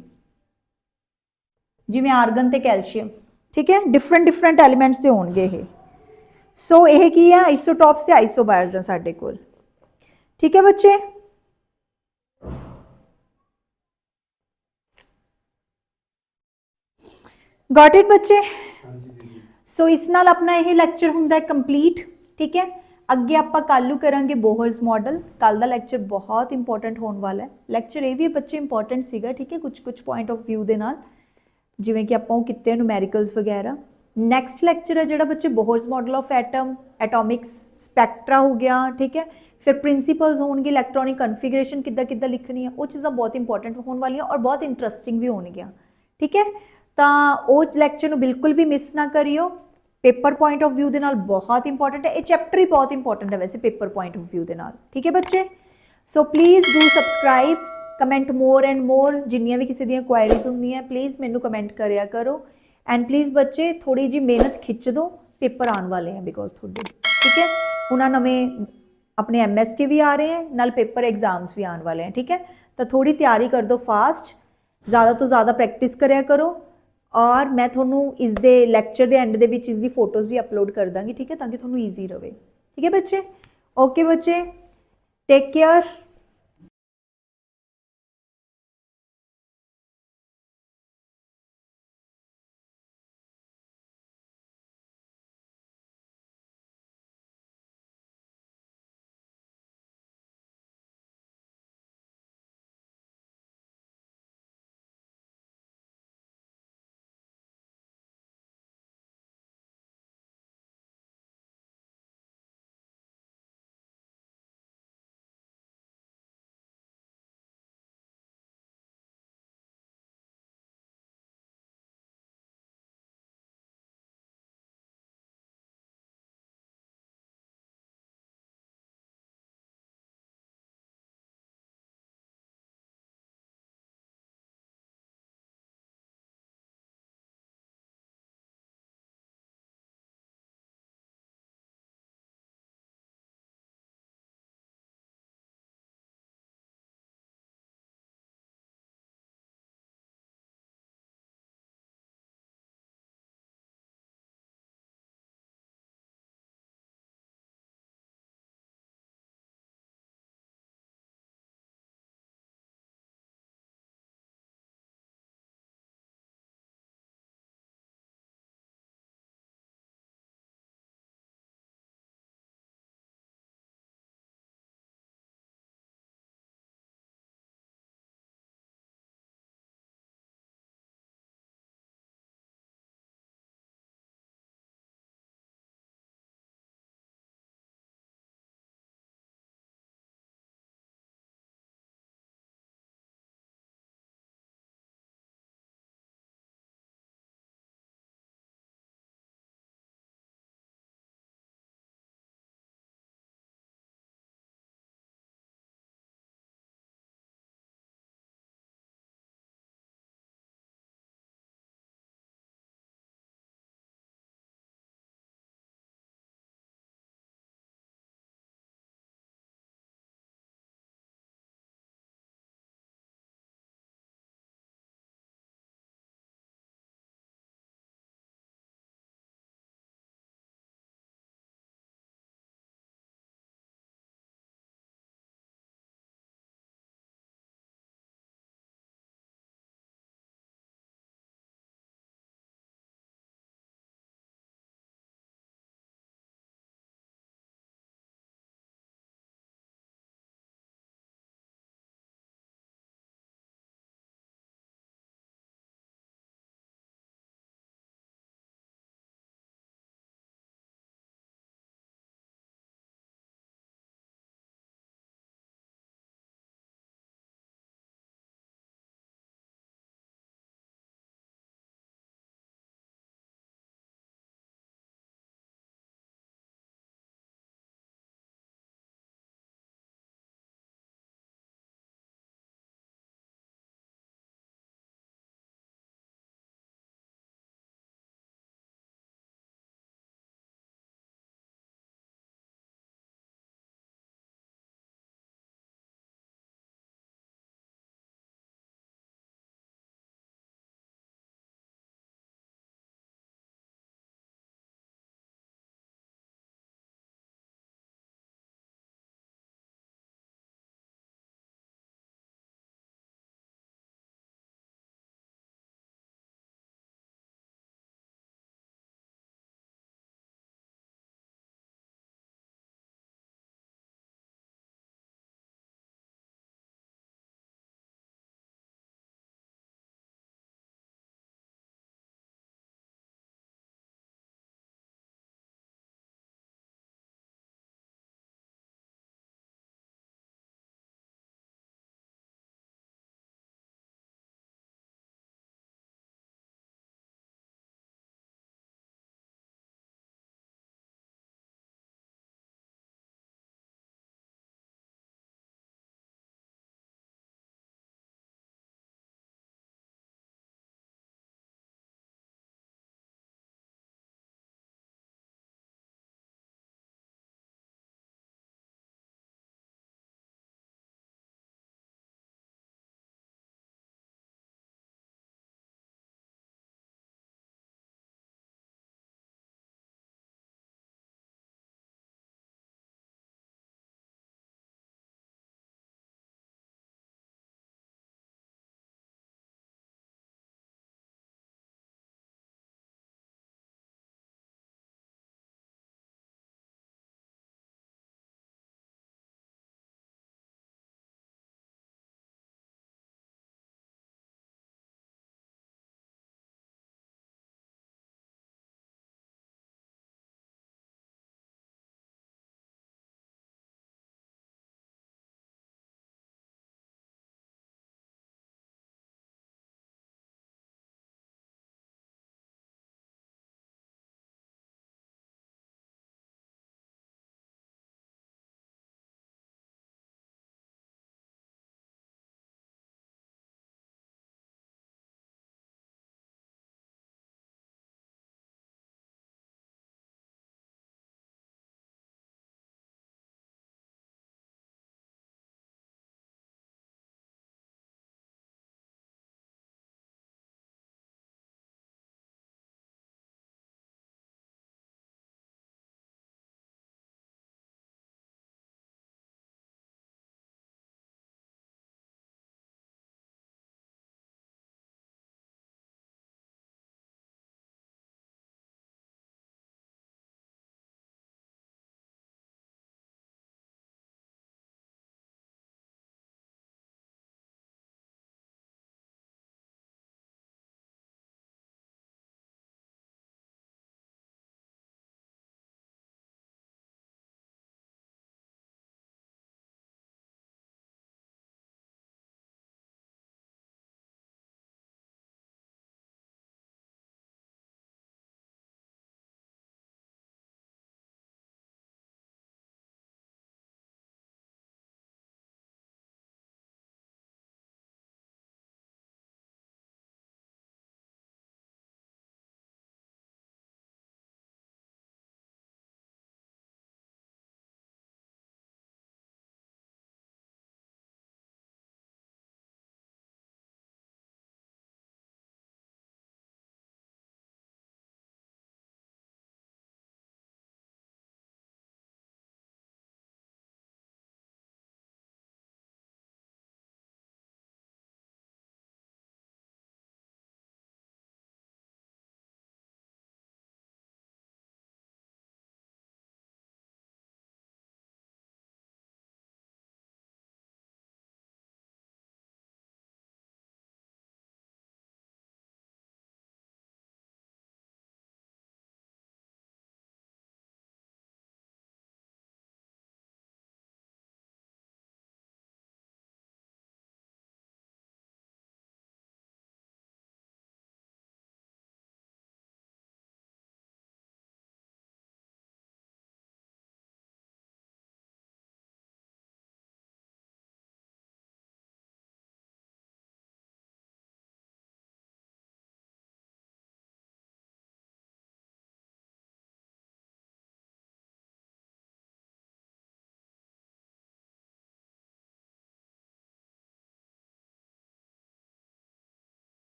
जिवें आर्गन ते कैल्शियम, ठीक है, डिफरेंट डिफरेंट एलीमेंट्स दे होणगे ये। सो यह की है, आइसोटॉप्स ते आइसोबार्स हैं साडे कोल, ठीक है बच्चे। ਗॉट इट ਬੱਚੇ? हाँ जी दीदी। ਸੋ ਇਸ ਨਾਲ ਆਪਣਾ ਇਹ ਲੈਕਚਰ ਹੁੰਦਾ ਹੈ ਕੰਪਲੀਟ। ਠੀਕ ਹੈ, ਅੱਗੇ ਆਪਾਂ ਕੱਲ੍ਹ ਨੂੰ ਕਰਾਂਗੇ ਬੋਹਰਸ ਮਾਡਲ। ਕੱਲ ਦਾ ਲੈਕਚਰ ਬਹੁਤ ਇੰਪੋਰਟੈਂਟ ਹੋਣ ਵਾਲਾ ਹੈ। ਲੈਕਚਰ ਇਹ ਵੀ ਬੱਚੇ ਇੰਪੋਰਟੈਂਟ ਸੀਗਾ, ਠੀਕ ਹੈ, ਕੁਝ ਪੁਆਇੰਟ ਆਫ ਵਿਊ ਦੇ ਨਾਲ, ਜਿਵੇਂ ਕਿ ਆਪਾਂ ਉਹ ਕੀਤੇ ਨੂਮੈਰੀਕਲਸ ਵਗੈਰਾ। ਨੈਕਸਟ ਲੈਕਚਰ ਹੈ ਜਿਹੜਾ ਬੱਚੇ ਬੋਹਰਸ ਮਾਡਲ ਆਫ ਐਟਮ, ਐਟੋਮਿਕਸ ਸਪੈਕਟਰਾ ਹੋ ਗਿਆ, ਠੀਕ ਹੈ, ਫਿਰ ਪ੍ਰਿੰਸੀਪਲਸ ਹੋਣਗੇ, ਇਲੈਕਟ੍ਰੋਨਿਕ ਕਨਫੀਗਰੇਸ਼ਨ ਕਿੱਦਾਂ ਕਿੱਦਾਂ ਲਿਖਣੀ ਹੈ, ਉਹ ਚੀਜ਼ਾਂ ਬਹੁਤ ਇੰਪੋਰਟੈਂਟ ਹੋਣ ਵਾਲੀਆਂ ਔਰ ਬਹੁਤ ਇੰਟਰਸਟਿੰਗ ਵੀ ਹੋਣਗੀਆਂ। ਠੀਕ ਹੈ, ਤਾਂ ਉਹ ਲੈਕਚਰ ਨੂੰ ਬਿਲਕੁਲ ਵੀ ਮਿਸ ਨਾ ਕਰਿਓ। ਪੇਪਰ ਪੁਆਇੰਟ ਆਫ ਵਿਊ ਦੇ ਨਾਲ ਬਹੁਤ ਇੰਪੋਰਟੈਂਟ ਹੈ ਇਹ ਚੈਪਟਰ, ਹੀ ਬਹੁਤ ਇੰਪੋਰਟੈਂਟ ਹੈ ਵੈਸੇ ਪੇਪਰ ਪੁਆਇੰਟ ਆਫ ਵਿਊ ਦੇ ਨਾਲ। ਠੀਕ ਹੈ ਬੱਚੇ, so please do subscribe, comment more and more. ਜਿੰਨੀਆਂ ਵੀ ਕਿਸੇ ਦੀਆਂ ਕੁਆਇਰੀਜ਼ ਹੁੰਦੀਆਂ ਪਲੀਜ਼ ਮੈਨੂੰ ਕਮੈਂਟ ਕਰਿਆ ਕਰੋ। ਐਂਡ ਪਲੀਜ਼ ਬੱਚੇ ਥੋੜੀ ਜੀ ਮਿਹਨਤ ਖਿੱਚ ਦੋ, ਪੇਪਰ ਆਉਣ ਵਾਲੇ हैं ਬਿਕੋਜ਼ ਤੁਹਾਡੇ। ਠੀਕ ਹੈ, ਹੁਣ ਨਵੇਂ ਆਪਣੇ MST ਵੀ ਆ ਰਹੇ हैं, ਨਾਲ ਪੇਪਰ एग्जाम्स ਵੀ ਆਉਣ ਵਾਲੇ हैं। ठीक है, ਤਾਂ ਥੋੜੀ ਤਿਆਰੀ ਕਰ ਦੋ ਫਾਸਟ, ज़्यादा ਤੋਂ ज़्यादा ਪ੍ਰੈਕਟਿਸ ਕਰਿਆ ਕਰੋ। ਔਰ ਮੈਂ ਤੁਹਾਨੂੰ ਇਸ ਦੇ ਲੈਕਚਰ ਦੇ ਐਂਡ ਦੇ ਵਿੱਚ ਇਸ ਦੀ ਫੋਟੋਜ਼ ਵੀ ਅਪਲੋਡ ਕਰ ਦਾਂਗੀ। ਠੀਕ ਹੈ, ਤਾਂ ਕਿ ਤੁਹਾਨੂੰ ਈਜ਼ੀ ਰਹੇ। ਠੀਕ ਹੈ ਬੱਚੇ, ਓਕੇ ਬੱਚੇ, ਟੇਕ केयर।